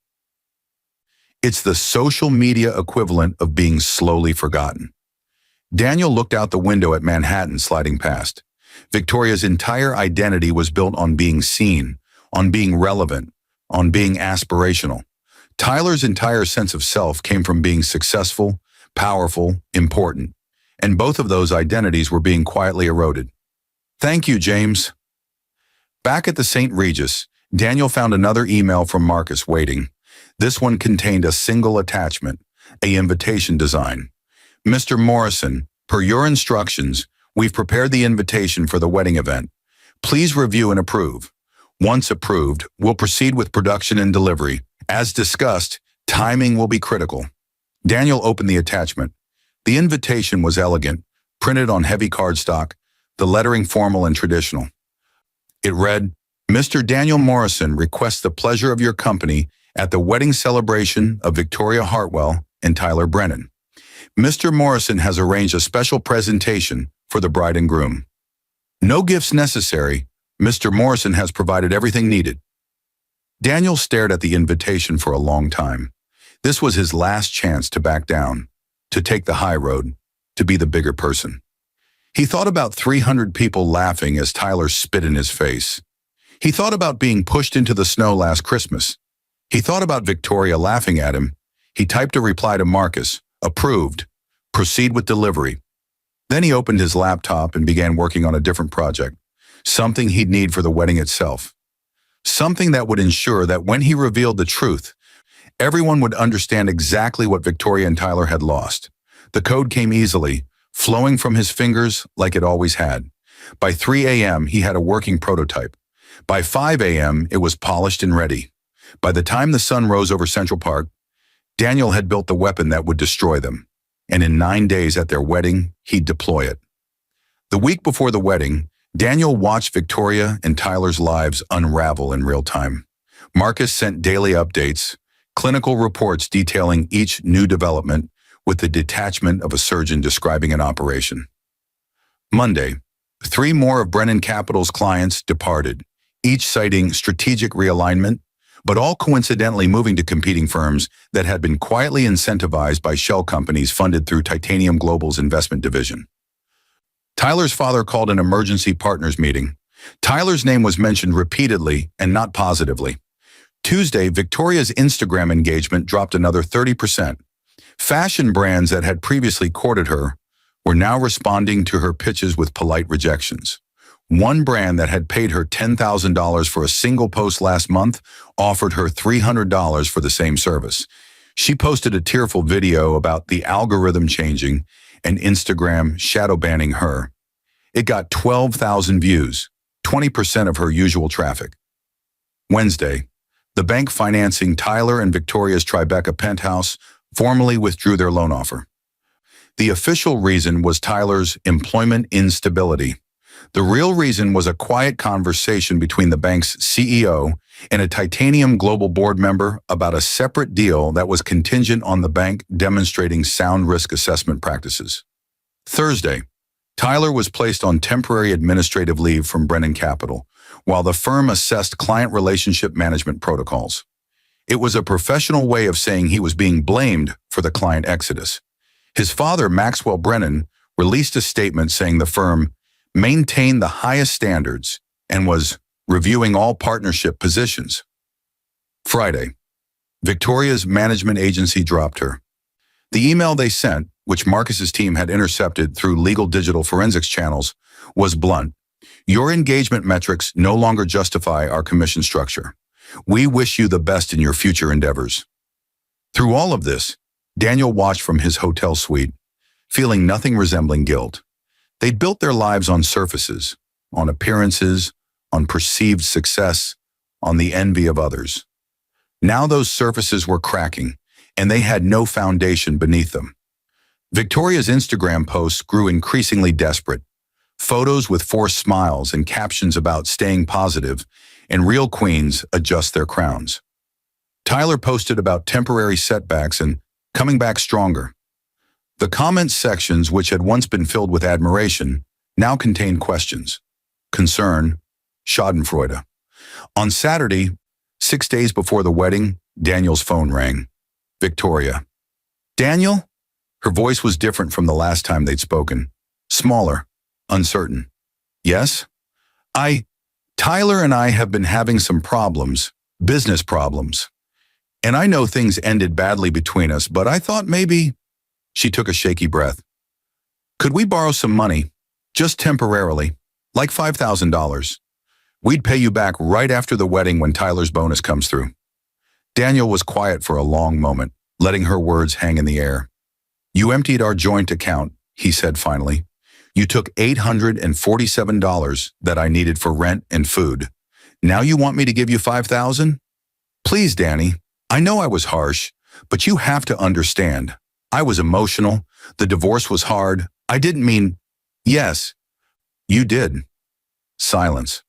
Speaker 1: It's the social media equivalent of being slowly forgotten. Daniel looked out the window at Manhattan sliding past. Victoria's entire identity was built on being seen, on being relevant, on being aspirational. Tyler's entire sense of self came from being successful, powerful, important, and both of those identities were being quietly eroded. Thank you, James. Back at the St. Regis, Daniel found another email from Marcus waiting. This one contained a single attachment, an invitation design. Mr. Morrison, per your instructions, we've prepared the invitation for the wedding event. Please review and approve. Once approved, we'll proceed with production and delivery. As discussed, timing will be critical. Daniel opened the attachment. The invitation was elegant, printed on heavy cardstock, the lettering formal and traditional. It read, Mr. Daniel Morrison requests the pleasure of your company at the wedding celebration of Victoria Hartwell and Tyler Brennan. Mr. Morrison has arranged a special presentation for the bride and groom. No gifts necessary. Mr. Morrison has provided everything needed. Daniel stared at the invitation for a long time. This was his last chance to back down, to take the high road, to be the bigger person. He thought about 300 people laughing as Tyler spit in his face. He thought about being pushed into the snow last Christmas. He thought about Victoria laughing at him. He typed a reply to Marcus, approved, proceed with delivery. Then he opened his laptop and began working on a different project, something he'd need for the wedding itself. Something that would ensure that when he revealed the truth, everyone would understand exactly what Victoria and Tyler had lost. The code came easily, flowing from his fingers like it always had. By 3 a.m., he had a working prototype. By 5 a.m., it was polished and ready. By the time the sun rose over Central Park, Daniel had built the weapon that would destroy them. And in 9 days at their wedding, he'd deploy it. The week before the wedding, Daniel watched Victoria and Tyler's lives unravel in real time. Marcus sent daily updates, clinical reports detailing each new development with the detachment of a surgeon describing an operation. Monday, 3 more of Brennan Capital's clients departed, each citing strategic realignment, but all coincidentally moving to competing firms that had been quietly incentivized by shell companies funded through Titanium Global's investment division. Tyler's father called an emergency partners meeting. Tyler's name was mentioned repeatedly and not positively. Tuesday, Victoria's Instagram engagement dropped another 30%. Fashion brands that had previously courted her were now responding to her pitches with polite rejections. One brand that had paid her $10,000 for a single post last month offered her $300 for the same service. She posted a tearful video about the algorithm changing and Instagram shadow banning her. It got 12,000 views, 20% of her usual traffic. Wednesday, the bank financing Tyler and Victoria's Tribeca penthouse formally withdrew their loan offer. The official reason was Tyler's employment instability. The real reason was a quiet conversation between the bank's CEO and a Titanium Global board member about a separate deal that was contingent on the bank demonstrating sound risk assessment practices. Thursday, Tyler was placed on temporary administrative leave from Brennan Capital, while the firm assessed client relationship management protocols. It was a professional way of saying he was being blamed for the client exodus. His father, Maxwell Brennan, released a statement saying the firm maintained the highest standards and was reviewing all partnership positions. Friday, Victoria's management agency dropped her. The email they sent, which Marcus's team had intercepted through legal digital forensics channels, was blunt. Your engagement metrics no longer justify our commission structure. We wish you the best in your future endeavors. Through all of this, Daniel watched from his hotel suite, feeling nothing resembling guilt. They'd built their lives on surfaces, on appearances, on perceived success, on the envy of others. Now those surfaces were cracking, and they had no foundation beneath them. Victoria's Instagram posts grew increasingly desperate. Photos with forced smiles and captions about staying positive, and real queens adjust their crowns. Tyler posted about temporary setbacks and coming back stronger. The comment sections, which had once been filled with admiration, now contained questions, concern, schadenfreude. On Saturday, 6 days before the wedding, Daniel's phone rang. Victoria. Daniel? Her voice was different from the last time they'd spoken. Smaller, uncertain. Yes? Tyler and I have been having some problems, business problems. And I know things ended badly between us, but I thought maybe... She took a shaky breath. Could we borrow some money? Just temporarily. Like $5,000. We'd pay you back right after the wedding when Tyler's bonus comes through. Daniel was quiet for a long moment, letting her words hang in the air. You emptied our joint account, he said finally. You took $847 that I needed for rent and food. Now you want me to give you $5,000? Please, Danny. I know I was harsh, but you have to understand. I was emotional. The divorce was hard. I didn't mean... Yes, you did. Silence.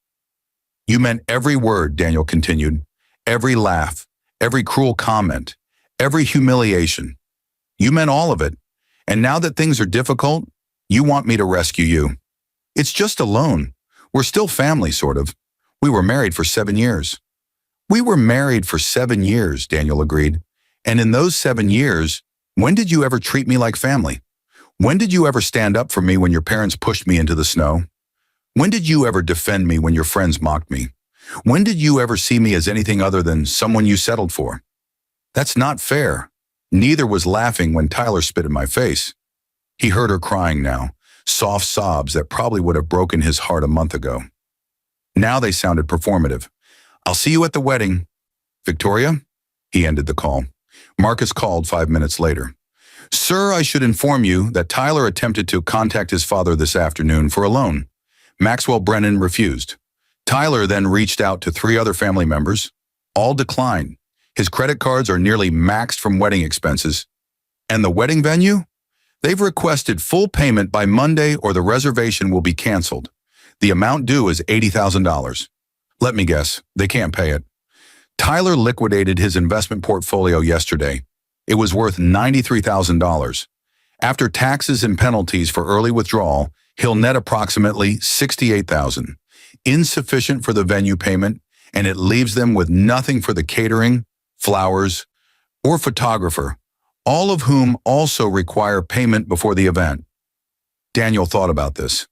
Speaker 1: You meant every word, Daniel continued. Every laugh, every cruel comment, every humiliation. You meant all of it. And now that things are difficult, you want me to rescue you. It's just a loan. We're still family, sort of. We were married for 7 years. We were married for 7 years, Daniel agreed. And in those 7 years, when did you ever treat me like family? When did you ever stand up for me when your parents pushed me into the snow? When did you ever defend me when your friends mocked me? When did you ever see me as anything other than someone you settled for? That's not fair. Neither was laughing when Tyler spit in my face. He heard her crying now, soft sobs that probably would have broken his heart a month ago. Now they sounded performative. I'll see you at the wedding. Victoria? He ended the call. Marcus called 5 minutes later. Sir, I should inform you that Tyler attempted to contact his father this afternoon for a loan. Maxwell Brennan refused. Tyler then reached out to 3 other family members. All declined. His credit cards are nearly maxed from wedding expenses. And the wedding venue? They've requested full payment by Monday or the reservation will be canceled. The amount due is $80,000. Let me guess, they can't pay it. Tyler liquidated his investment portfolio yesterday. It was worth $93,000. After taxes and penalties for early withdrawal, he'll net approximately $68,000, insufficient for the venue payment, and it leaves them with nothing for the catering, flowers, or photographer, all of whom also require payment before the event. Daniel thought about this.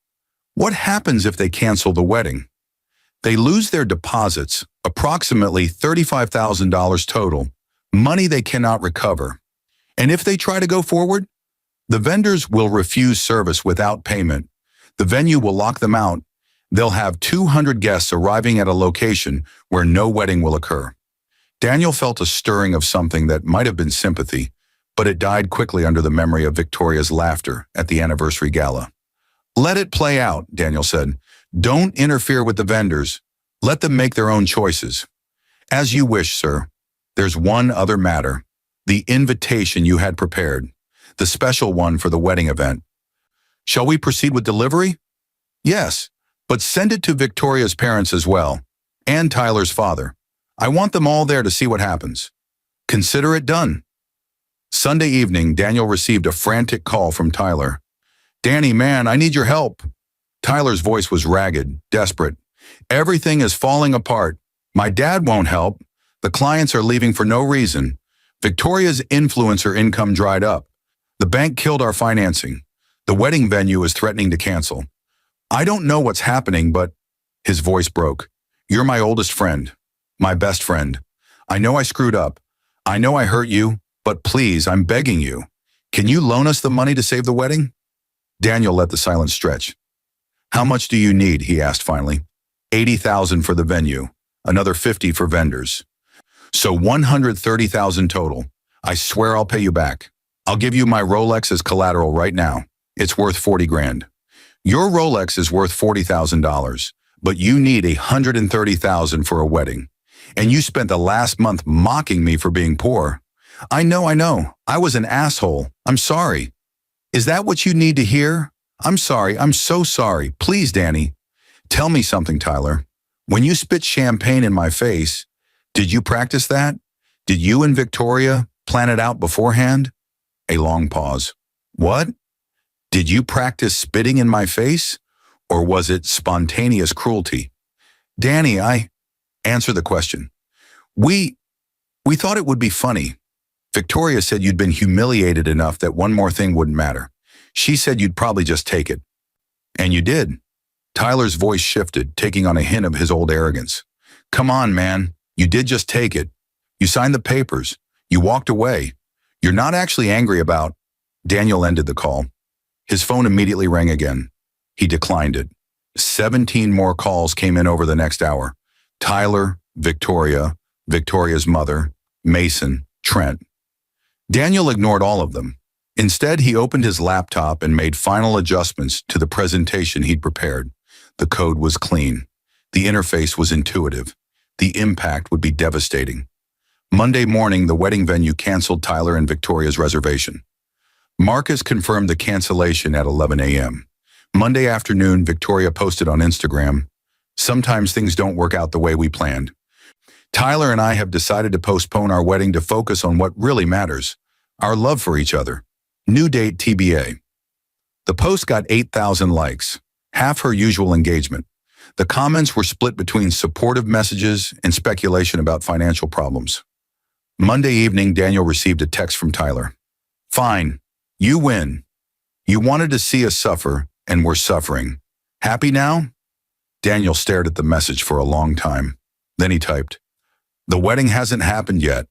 Speaker 1: What happens if they cancel the wedding? They lose their deposits, approximately $35,000 total, money they cannot recover. And if they try to go forward, the vendors will refuse service without payment. The venue will lock them out. They'll have 200 guests arriving at a location where no wedding will occur. Daniel felt a stirring of something that might have been sympathy, but it died quickly under the memory of Victoria's laughter at the anniversary gala. Let it play out, Daniel said. Don't interfere with the vendors. Let them make their own choices. As you wish, sir. There's one other matter. The invitation you had prepared. The special one for the wedding event. Shall we proceed with delivery? Yes, but send it to Victoria's parents as well, and Tyler's father. I want them all there to see what happens. Consider it done. Sunday evening, Daniel received a frantic call from Tyler. Danny, man, I need your help. Tyler's voice was ragged, desperate. Everything is falling apart. My dad won't help. The clients are leaving for no reason. Victoria's influencer income dried up. The bank killed our financing. The wedding venue is threatening to cancel. I don't know what's happening, but his voice broke. You're my oldest friend, my best friend. I know I screwed up. I know I hurt you, but please, I'm begging you. Can you loan us the money to save the wedding? Daniel let the silence stretch. How much do you need? He asked finally. $80,000 for the venue, another $50,000 for vendors. So $130,000 total. I swear I'll pay you back. I'll give you my Rolex as collateral right now. It's worth $40,000. Your Rolex is worth $40,000, but you need $130,000 for a wedding. And you spent the last month mocking me for being poor. I know. I was an asshole. I'm sorry. Is that what you need to hear? I'm sorry. I'm so sorry. Please, Danny. Tell me something, Tyler. When you spit champagne in my face, did you practice that? Did you and Victoria plan it out beforehand? A long pause. What? Did you practice spitting in my face? Or was it spontaneous cruelty? Danny, answer the question. We thought it would be funny. Victoria said you'd been humiliated enough that one more thing wouldn't matter. She said you'd probably just take it. And you did. Tyler's voice shifted, taking on a hint of his old arrogance. Come on, man. You did just take it. You signed the papers. You walked away. You're not actually angry about... Daniel ended the call. His phone immediately rang again. He declined it. 17 more calls came in over the next hour. Tyler, Victoria, Victoria's mother, Mason, Trent. Daniel ignored all of them. Instead, he opened his laptop and made final adjustments to the presentation he'd prepared. The code was clean. The interface was intuitive. The impact would be devastating. Monday morning, the wedding venue canceled Tyler and Victoria's reservation. Marcus confirmed the cancellation at 11 a.m. Monday afternoon, Victoria posted on Instagram, "Sometimes things don't work out the way we planned. Tyler and I have decided to postpone our wedding to focus on what really matters, our love for each other. New date TBA." The post got 8,000 likes, half her usual engagement. The comments were split between supportive messages and speculation about financial problems. Monday evening, Daniel received a text from Tyler. Fine, you win. You wanted to see us suffer, and we're suffering. Happy now? Daniel stared at the message for a long time. Then he typed, "The wedding hasn't happened yet."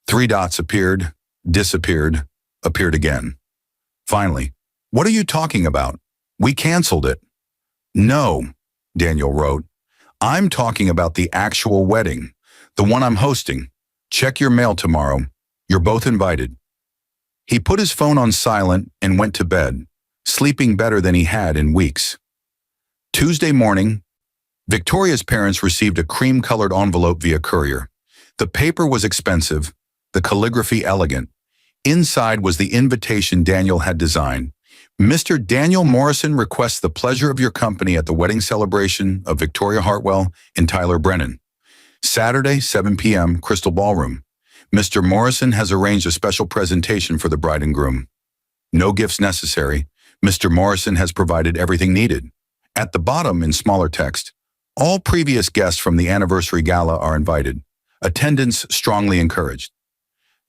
Speaker 1: 3 dots appeared, disappeared, appeared again. Finally, "What are you talking about? We canceled it." "No," Daniel wrote. "I'm talking about the actual wedding, the one I'm hosting. Check your mail tomorrow. You're both invited." He put his phone on silent and went to bed, sleeping better than he had in weeks. Tuesday morning, Victoria's parents received a cream-colored envelope via courier. The paper was expensive, the calligraphy elegant. Inside was the invitation Daniel had designed. Mr. Daniel Morrison requests the pleasure of your company at the wedding celebration of Victoria Hartwell and Tyler Brennan. Saturday, 7 p.m., Crystal Ballroom. Mr. Morrison has arranged a special presentation for the bride and groom. No gifts necessary. Mr. Morrison has provided everything needed. At the bottom, in smaller text, all previous guests from the anniversary gala are invited. Attendance strongly encouraged.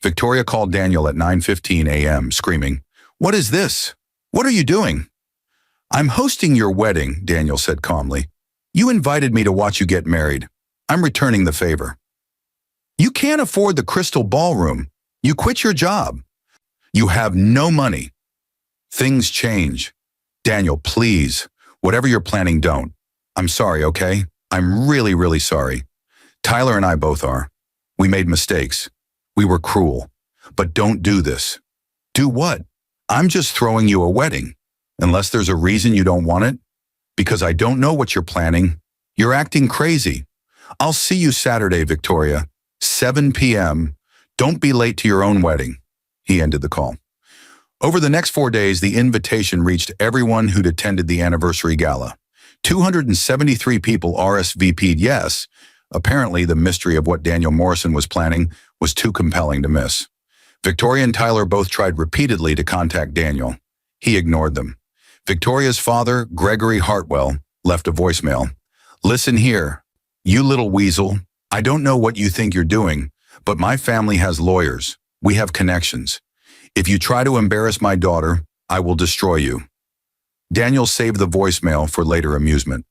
Speaker 1: Victoria called Daniel at 9:15 a.m., screaming, "What is this? What are you doing?" "I'm hosting your wedding," Daniel said calmly. "You invited me to watch you get married. I'm returning the favor." "You can't afford the Crystal Ballroom. You quit your job. You have no money." "Things change. Daniel, please, whatever you're planning, don't. I'm sorry, okay? I'm really, really sorry. Tyler and I both are. We made mistakes. We were cruel. But don't do this." "Do what?" "I'm just throwing you a wedding. Unless there's a reason you don't want it. Because I don't know what you're planning. You're acting crazy. I'll see you Saturday, Victoria. 7 p.m. Don't be late to your own wedding." He ended the call. Over the next 4 days, the invitation reached everyone who'd attended the anniversary gala. 273 people RSVP'd yes. Apparently, the mystery of what Daniel Morrison was planning was too compelling to miss. Victoria and Tyler both tried repeatedly to contact Daniel. He ignored them. Victoria's father, Gregory Hartwell, left a voicemail. "Listen here, you little weasel. I don't know what you think you're doing, but my family has lawyers. We have connections. If you try to embarrass my daughter, I will destroy you." Daniel saved the voicemail for later amusement.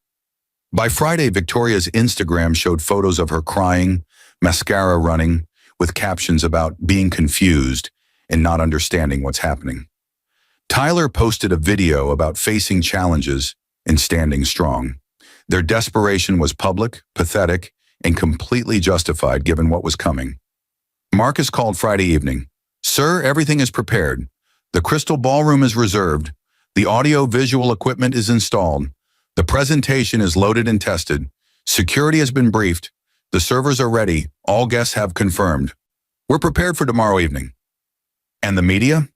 Speaker 1: By Friday, Victoria's Instagram showed photos of her crying, mascara running, with captions about being confused and not understanding what's happening. Tyler posted a video about facing challenges and standing strong. Their desperation was public, pathetic, and completely justified given what was coming. Marcus called Friday evening. "Sir, everything is prepared. The Crystal Ballroom is reserved. The audio-visual equipment is installed. The presentation is loaded and tested. Security has been briefed. The servers are ready. All guests have confirmed. We're prepared for tomorrow evening." "And the media?"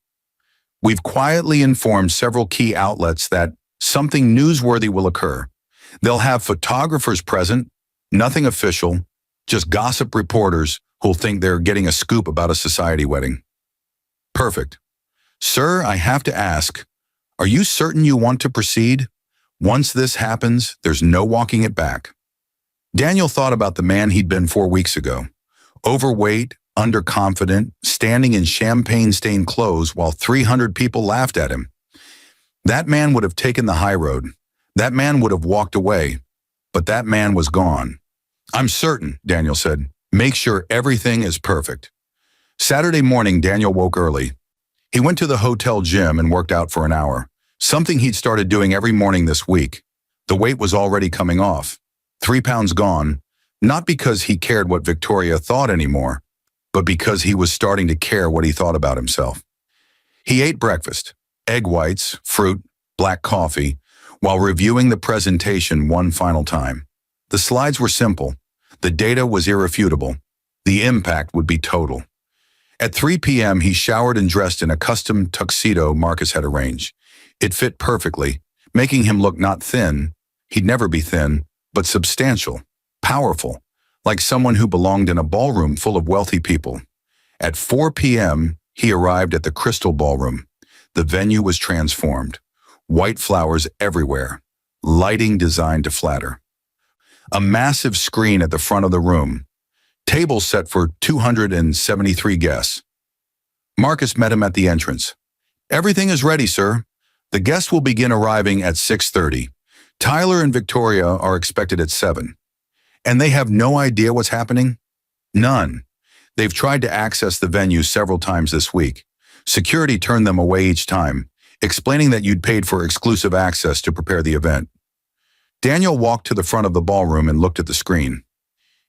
Speaker 1: "We've quietly informed several key outlets that something newsworthy will occur. They'll have photographers present, nothing official, just gossip reporters who'll think they're getting a scoop about a society wedding." "Perfect. Sir, I have to ask, are you certain you want to proceed? Once this happens, there's no walking it back." Daniel thought about the man he'd been 4 weeks ago. Overweight, underconfident, standing in champagne-stained clothes while 300 people laughed at him. That man would have taken the high road. That man would have walked away. But that man was gone. "I'm certain," Daniel said. "Make sure everything is perfect." Saturday morning, Daniel woke early. He went to the hotel gym and worked out for an hour, something he'd started doing every morning this week. The weight was already coming off. 3 pounds gone, not because he cared what Victoria thought anymore, but because he was starting to care what he thought about himself. He ate breakfast, egg whites, fruit, black coffee, while reviewing the presentation one final time. The slides were simple. The data was irrefutable. The impact would be total. At 3 p.m., he showered and dressed in a custom tuxedo Marcus had arranged. It fit perfectly, making him look not thin, he'd never be thin, but substantial, powerful, like someone who belonged in a ballroom full of wealthy people. At 4 p.m., he arrived at the Crystal Ballroom. The venue was transformed. White flowers everywhere, lighting designed to flatter. A massive screen at the front of the room. Tables set for 273 guests. Marcus met him at the entrance. "Everything is ready, sir. The guests will begin arriving at 6:30. Tyler and Victoria are expected at 7. And they have no idea what's happening? None. They've tried to access the venue several times this week. Security turned them away each time, explaining that you'd paid for exclusive access to prepare the event." Daniel walked to the front of the ballroom and looked at the screen.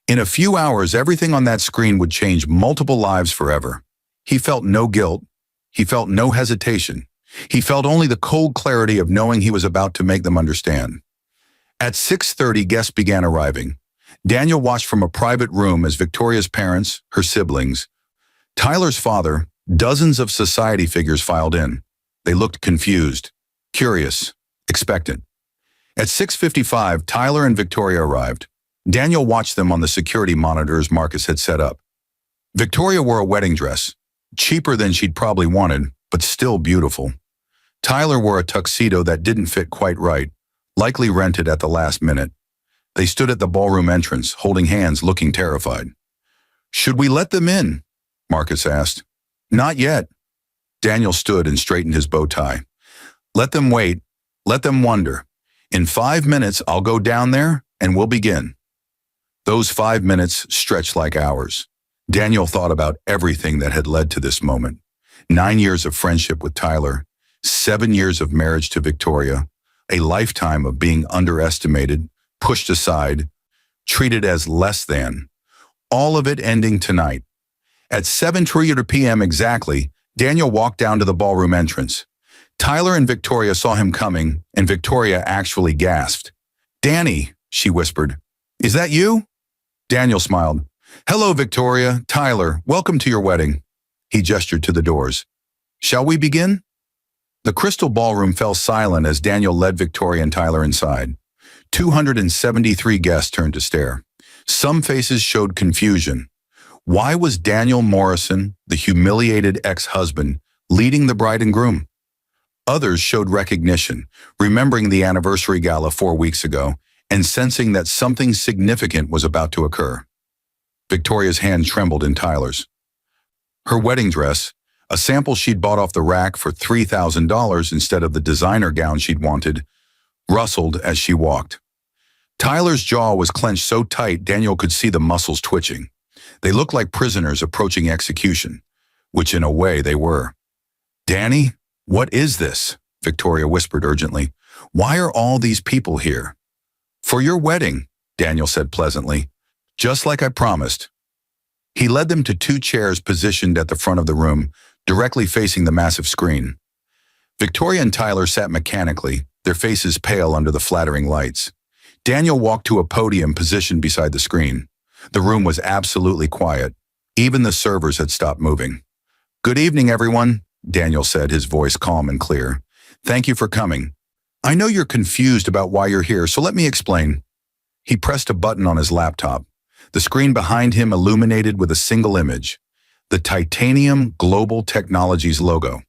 Speaker 1: In a few hours, everything on that screen would change multiple lives forever. He felt no guilt. He felt no hesitation. He felt only the cold clarity of knowing he was about to make them understand. At 6:30, guests began arriving. Daniel watched from a private room as Victoria's parents, her siblings, Tyler's father, Dozens of society figures filed in. They looked confused, curious, expectant. At 6:55, Tyler and Victoria arrived. Daniel watched them on the security monitors Marcus had set up. Victoria wore a wedding dress, cheaper than she'd probably wanted, but still beautiful. Tyler wore a tuxedo that didn't fit quite right, likely rented at the last minute. They stood at the ballroom entrance, holding hands, looking terrified. "Should we let them in?" Marcus asked. "Not yet." Daniel stood and straightened his bow tie. "Let them wait. Let them wonder. In 5 minutes, I'll go down there and we'll begin." Those 5 minutes stretched like hours. Daniel thought about everything that had led to this moment. 9 years of friendship with Tyler, 7 years of marriage to Victoria, a lifetime of being underestimated, pushed aside, treated as less than. All of it ending tonight. At 7:30 p.m. exactly, Daniel walked down to the ballroom entrance. Tyler and Victoria saw him coming, and Victoria actually gasped. "Danny," she whispered. "Is that you?" Daniel smiled. "Hello, Victoria, Tyler, welcome to your wedding." He gestured to the doors. "Shall we begin?" The crystal ballroom fell silent as Daniel led Victoria and Tyler inside. 273 guests turned to stare. Some faces showed confusion. Why was Daniel Morrison, the humiliated ex-husband, leading the bride and groom? Others showed recognition, remembering the anniversary gala 4 weeks ago and sensing that something significant was about to occur. Victoria's hand trembled in Tyler's. Her wedding dress, a sample she'd bought off the rack for $3,000 instead of the designer gown she'd wanted, rustled as she walked. Tyler's jaw was clenched so tight Daniel could see the muscles twitching. They looked like prisoners approaching execution, which in a way they were. "Danny, what is this?" Victoria whispered urgently. "Why are all these people here?" "For your wedding," Daniel said pleasantly, "just like I promised." He led them to 2 chairs positioned at the front of the room, directly facing the massive screen. Victoria and Tyler sat mechanically, their faces pale under the flattering lights. Daniel walked to a podium positioned beside the screen. The room was absolutely quiet. Even the servers had stopped moving. "Good evening, everyone," Daniel said, his voice calm and clear. "Thank you for coming. I know you're confused about why you're here, so let me explain." He pressed a button on his laptop. The screen behind him illuminated with a single image, the Titanium Global Technologies logo.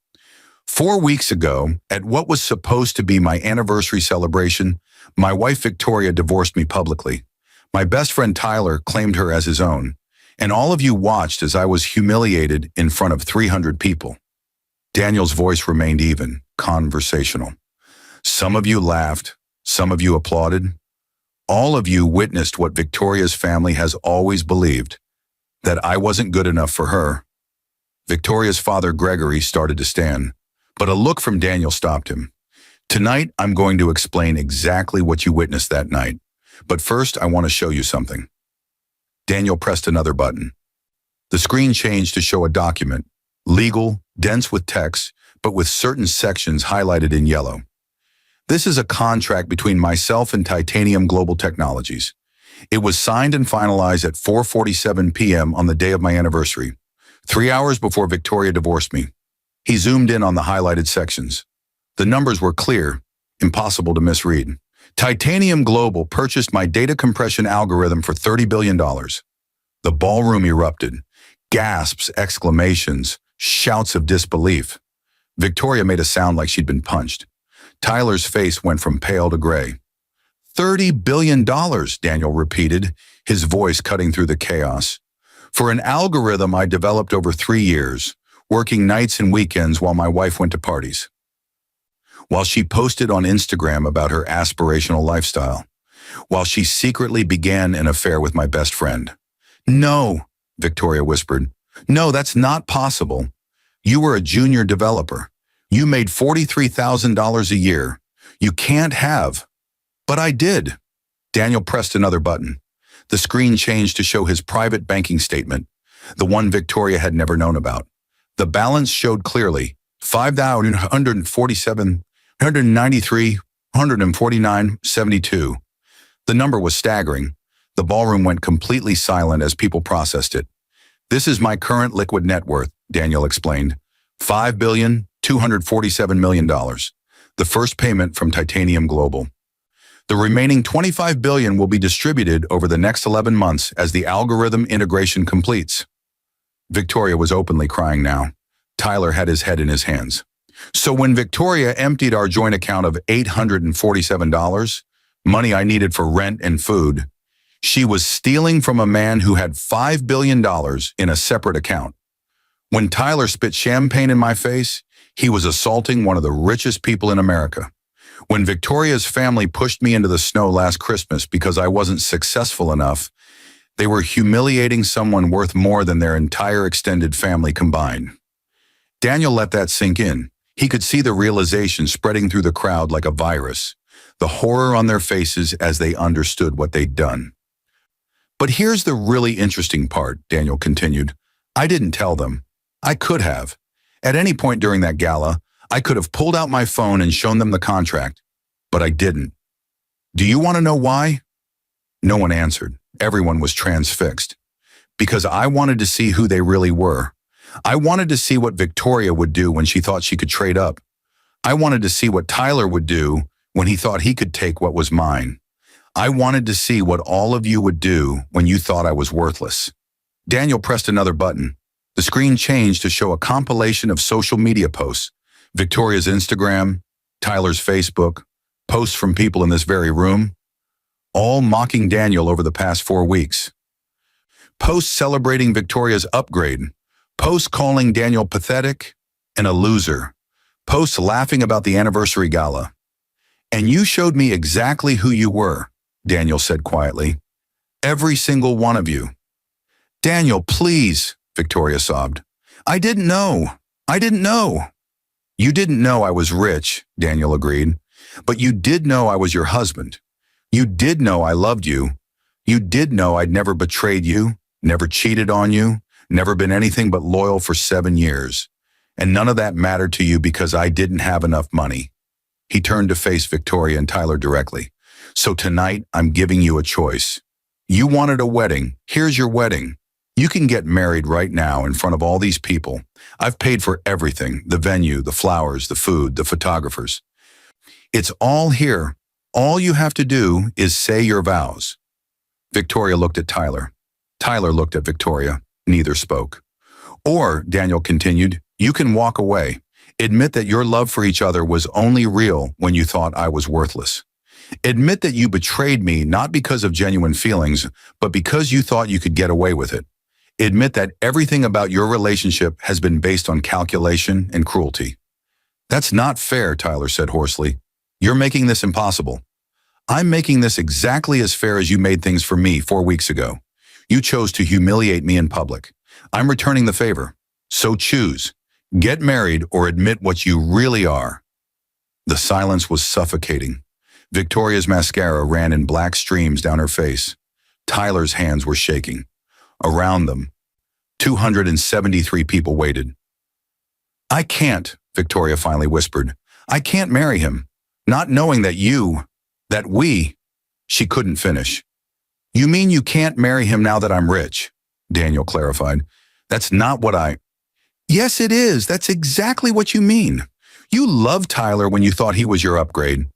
Speaker 1: 4 weeks ago, at what was supposed to be my anniversary celebration, my wife Victoria divorced me publicly. My best friend Tyler claimed her as his own, and all of you watched as I was humiliated in front of 300 people. Daniel's voice remained even, conversational. Some of you laughed, some of you applauded. All of you witnessed what Victoria's family has always believed, that I wasn't good enough for her. Victoria's father, Gregory, started to stand, but a look from Daniel stopped him. "Tonight, I'm going to explain exactly what you witnessed that night. But first, I want to show you something." Daniel pressed another button. The screen changed to show a document, legal, dense with text, but with certain sections highlighted in yellow. "This is a contract between myself and Titanium Global Technologies. It was signed and finalized at 4:47 p.m. on the day of my anniversary, 3 hours before Victoria divorced me." He zoomed in on the highlighted sections. The numbers were clear, impossible to misread. "Titanium Global purchased my data compression algorithm for $30 billion. The ballroom erupted. Gasps, exclamations, shouts of disbelief. Victoria made a sound like she'd been punched. Tyler's face went from pale to gray. $30 billion, Daniel repeated, his voice cutting through the chaos. "For an algorithm I developed over 3 years, working nights and weekends while my wife went to parties. While she posted on Instagram about her aspirational lifestyle. While she secretly began an affair with my best friend." "No," Victoria whispered. "No, that's not possible. You were a junior developer. You made $43,000 a year. You can't have." "But I did." Daniel pressed another button. The screen changed to show his private banking statement, the one Victoria had never known about. The balance showed clearly, $5,147, $193, $149.72. The number was staggering. The ballroom went completely silent as people processed it. "This is my current liquid net worth," Daniel explained. $5,247,000,000. The first payment from Titanium Global. The remaining $25 billion will be distributed over the next 11 months as the algorithm integration completes. Victoria was openly crying now. Tyler had his head in his hands. So when Victoria emptied our joint account of $847, money I needed for rent and food, she was stealing from a man who had $5 billion in a separate account. When Tyler spit champagne in my face, he was assaulting one of the richest people in America. When Victoria's family pushed me into the snow last Christmas because I wasn't successful enough, they were humiliating someone worth more than their entire extended family combined. Daniel let that sink in. He could see the realization spreading through the crowd like a virus, the horror on their faces as they understood what they'd done. But here's the really interesting part, Daniel continued. I didn't tell them. I could have. At any point during that gala, I could have pulled out my phone and shown them the contract, but I didn't. Do you want to know why? No one answered. Everyone was transfixed. Because I wanted to see who they really were. I wanted to see what Victoria would do when she thought she could trade up. I wanted to see what Tyler would do when he thought he could take what was mine. I wanted to see what all of you would do when you thought I was worthless. Daniel pressed another button. The screen changed to show a compilation of social media posts. Victoria's Instagram, Tyler's Facebook, posts from people in this very room, all mocking Daniel over the past 4 weeks. Posts celebrating Victoria's upgrade, posts calling Daniel pathetic and a loser, posts laughing about the anniversary gala. And you showed me exactly who you were, Daniel said quietly. Every single one of you. Daniel, please, Victoria sobbed. I didn't know. You didn't know I was rich, Daniel agreed. But you did know I was your husband. You did know I loved you. You did know I'd never betrayed you, never cheated on you, never been anything but loyal for 7 years. And none of that mattered to you because I didn't have enough money. He turned to face Victoria and Tyler directly. So tonight, I'm giving you a choice. You wanted a wedding. Here's your wedding. You can get married right now in front of all these people. I've paid for everything, the venue, the flowers, the food, the photographers. It's all here. All you have to do is say your vows. Victoria looked at Tyler. Tyler looked at Victoria. Neither spoke. Or, Daniel continued, you can walk away. Admit that your love for each other was only real when you thought I was worthless. Admit that you betrayed me not because of genuine feelings, but because you thought you could get away with it. Admit that everything about your relationship has been based on calculation and cruelty. That's not fair, Tyler said hoarsely. You're making this impossible. I'm making this exactly as fair as you made things for me 4 weeks ago. You chose to humiliate me in public. I'm returning the favor. So choose. Get married or admit what you really are. The silence was suffocating. Victoria's mascara ran in black streams down her face. Tyler's hands were shaking. Around them, 273 people waited. I can't, Victoria finally whispered. I can't marry him. Not knowing that we, she couldn't finish. You mean you can't marry him now that I'm rich? Daniel clarified. That's not what Yes, it is. That's exactly what you mean. You loved Tyler when you thought he was your upgrade.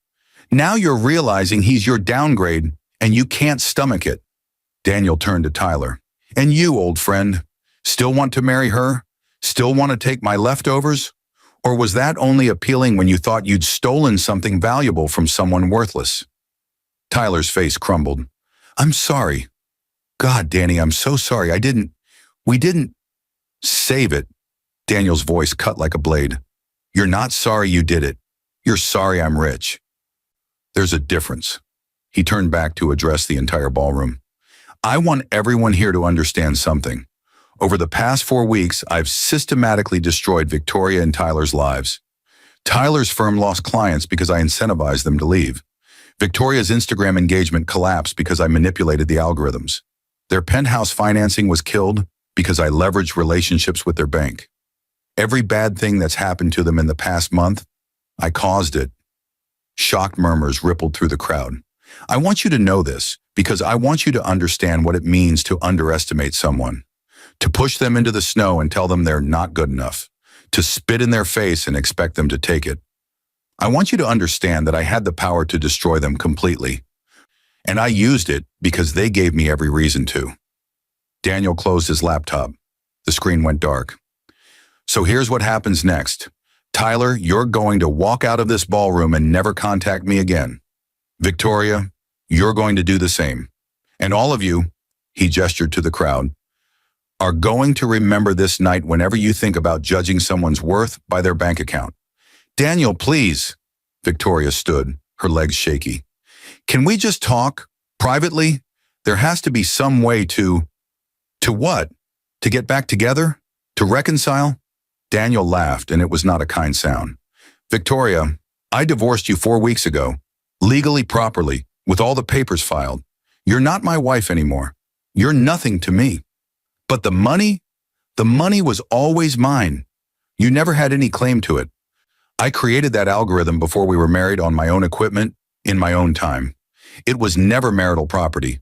Speaker 1: Now you're realizing he's your downgrade and you can't stomach it. Daniel turned to Tyler. And you, old friend, still want to marry her? Still want to take my leftovers? Or was that only appealing when you thought you'd stolen something valuable from someone worthless? Tyler's face crumbled. I'm sorry. God, Danny, I'm so sorry. We didn't. Save it. Daniel's voice cut like a blade. You're not sorry you did it. You're sorry I'm rich. There's a difference. He turned back to address the entire ballroom. I want everyone here to understand something. Over the past 4 weeks, I've systematically destroyed Victoria and Tyler's lives. Tyler's firm lost clients because I incentivized them to leave. Victoria's Instagram engagement collapsed because I manipulated the algorithms. Their penthouse financing was killed because I leveraged relationships with their bank. Every bad thing that's happened to them in the past month, I caused it. Shocked murmurs rippled through the crowd. I want you to know this because I want you to understand what it means to underestimate someone. to push them into the snow and tell them they're not good enough, to spit in their face and expect them to take it. I want you to understand that I had the power to destroy them completely, and I used it because they gave me every reason to. Daniel closed his laptop. The screen went dark. So here's what happens next. Tyler, you're going to walk out of this ballroom and never contact me again. Victoria, you're going to do the same. And all of you, he gestured to the crowd, are going to remember this night whenever you think about judging someone's worth by their bank account. Daniel, please. Victoria stood, her legs shaky. Can we just talk privately? There has to be some way to what? To get back together? To reconcile? Daniel laughed, and it was not a kind sound. Victoria, I divorced you 4 weeks ago, legally, properly, with all the papers filed. You're not my wife anymore. You're nothing to me. But the money was always mine. You never had any claim to it. I created that algorithm before we were married on my own equipment, in my own time. It was never marital property.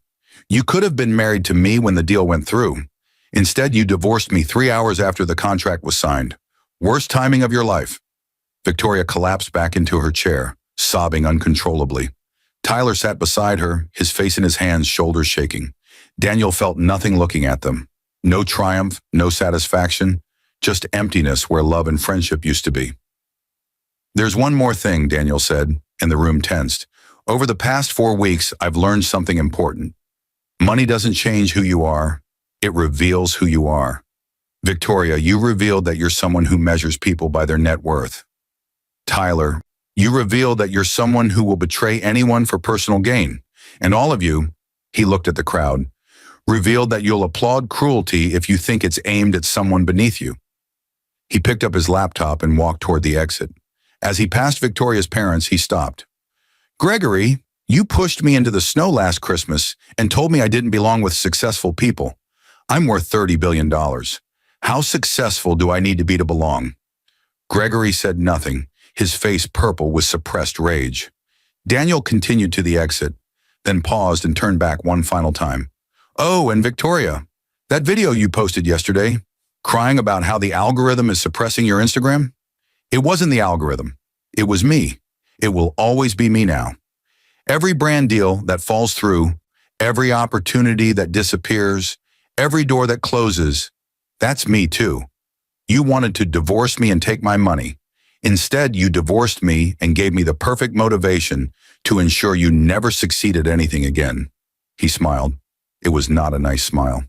Speaker 1: You could have been married to me when the deal went through. Instead, you divorced me 3 hours after the contract was signed. Worst timing of your life. Victoria collapsed back into her chair, sobbing uncontrollably. Tyler sat beside her, his face in his hands, shoulders shaking. Daniel felt nothing looking at them. No triumph, no satisfaction, just emptiness where love and friendship used to be. There's one more thing, Daniel said, and the room tensed. Over the past 4 weeks, I've learned something important. Money doesn't change who you are. It reveals who you are. Victoria, you revealed that you're someone who measures people by their net worth. Tyler, you revealed that you're someone who will betray anyone for personal gain. And all of you, he looked at the crowd, revealed that you'll applaud cruelty if you think it's aimed at someone beneath you. He picked up his laptop and walked toward the exit. As he passed Victoria's parents, he stopped. Gregory, you pushed me into the snow last Christmas and told me I didn't belong with successful people. I'm worth $30 billion. How successful do I need to be to belong? Gregory said nothing, his face purple with suppressed rage. Daniel continued to the exit, then paused and turned back one final time. Oh, and Victoria, that video you posted yesterday, crying about how the algorithm is suppressing your Instagram? It wasn't the algorithm. It was me. It will always be me now. Every brand deal that falls through, every opportunity that disappears, every door that closes, that's me too. You wanted to divorce me and take my money. Instead, you divorced me and gave me the perfect motivation to ensure you never succeed at anything again. He smiled. It was not a nice smile.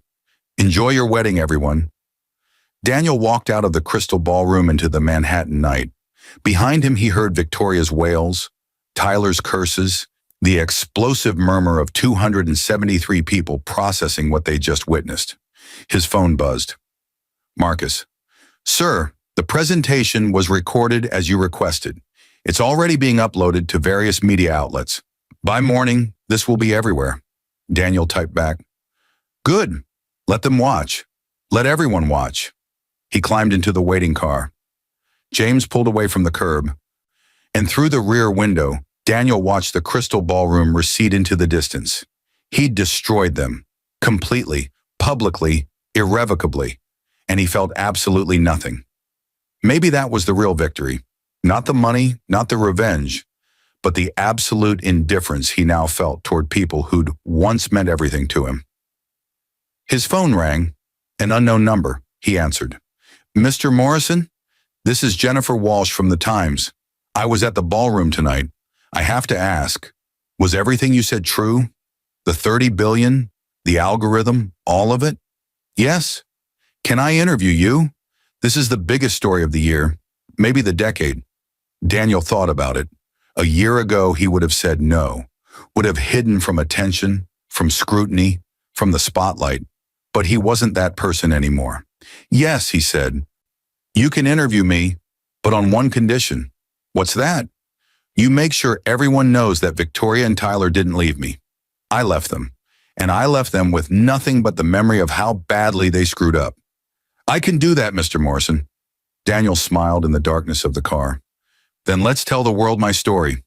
Speaker 1: Enjoy your wedding, everyone. Daniel walked out of the crystal ballroom into the Manhattan night. Behind him, he heard Victoria's wails, Tyler's curses, the explosive murmur of 273 people processing what they just witnessed. His phone buzzed. Marcus. Sir, the presentation was recorded as you requested. It's already being uploaded to various media outlets. By morning, this will be everywhere. Daniel typed back. Good. Let them watch. Let everyone watch. He climbed into the waiting car. James pulled away from the curb, and through the rear window, Daniel watched the crystal ballroom recede into the distance. He'd destroyed them, completely, publicly, irrevocably, and he felt absolutely nothing. Maybe that was the real victory. Not the money, not the revenge, but the absolute indifference he now felt toward people who'd once meant everything to him. His phone rang, an unknown number. He answered. Mr. Morrison, this is Jennifer Walsh from the Times. I was at the ballroom tonight. I have to ask, was everything you said true? The 30 billion, the algorithm, all of it? Yes. Can I interview you? This is the biggest story of the year, maybe the decade. Daniel thought about it. A year ago, he would have said no, would have hidden from attention, from scrutiny, from the spotlight. But he wasn't that person anymore. Yes, he said, you can interview me, but on one condition. What's that? You make sure everyone knows that Victoria and Tyler didn't leave me. I left them, and I left them with nothing but the memory of how badly they screwed up. I can do that, Mr. Morrison. Daniel smiled in the darkness of the car. Then let's tell the world my story.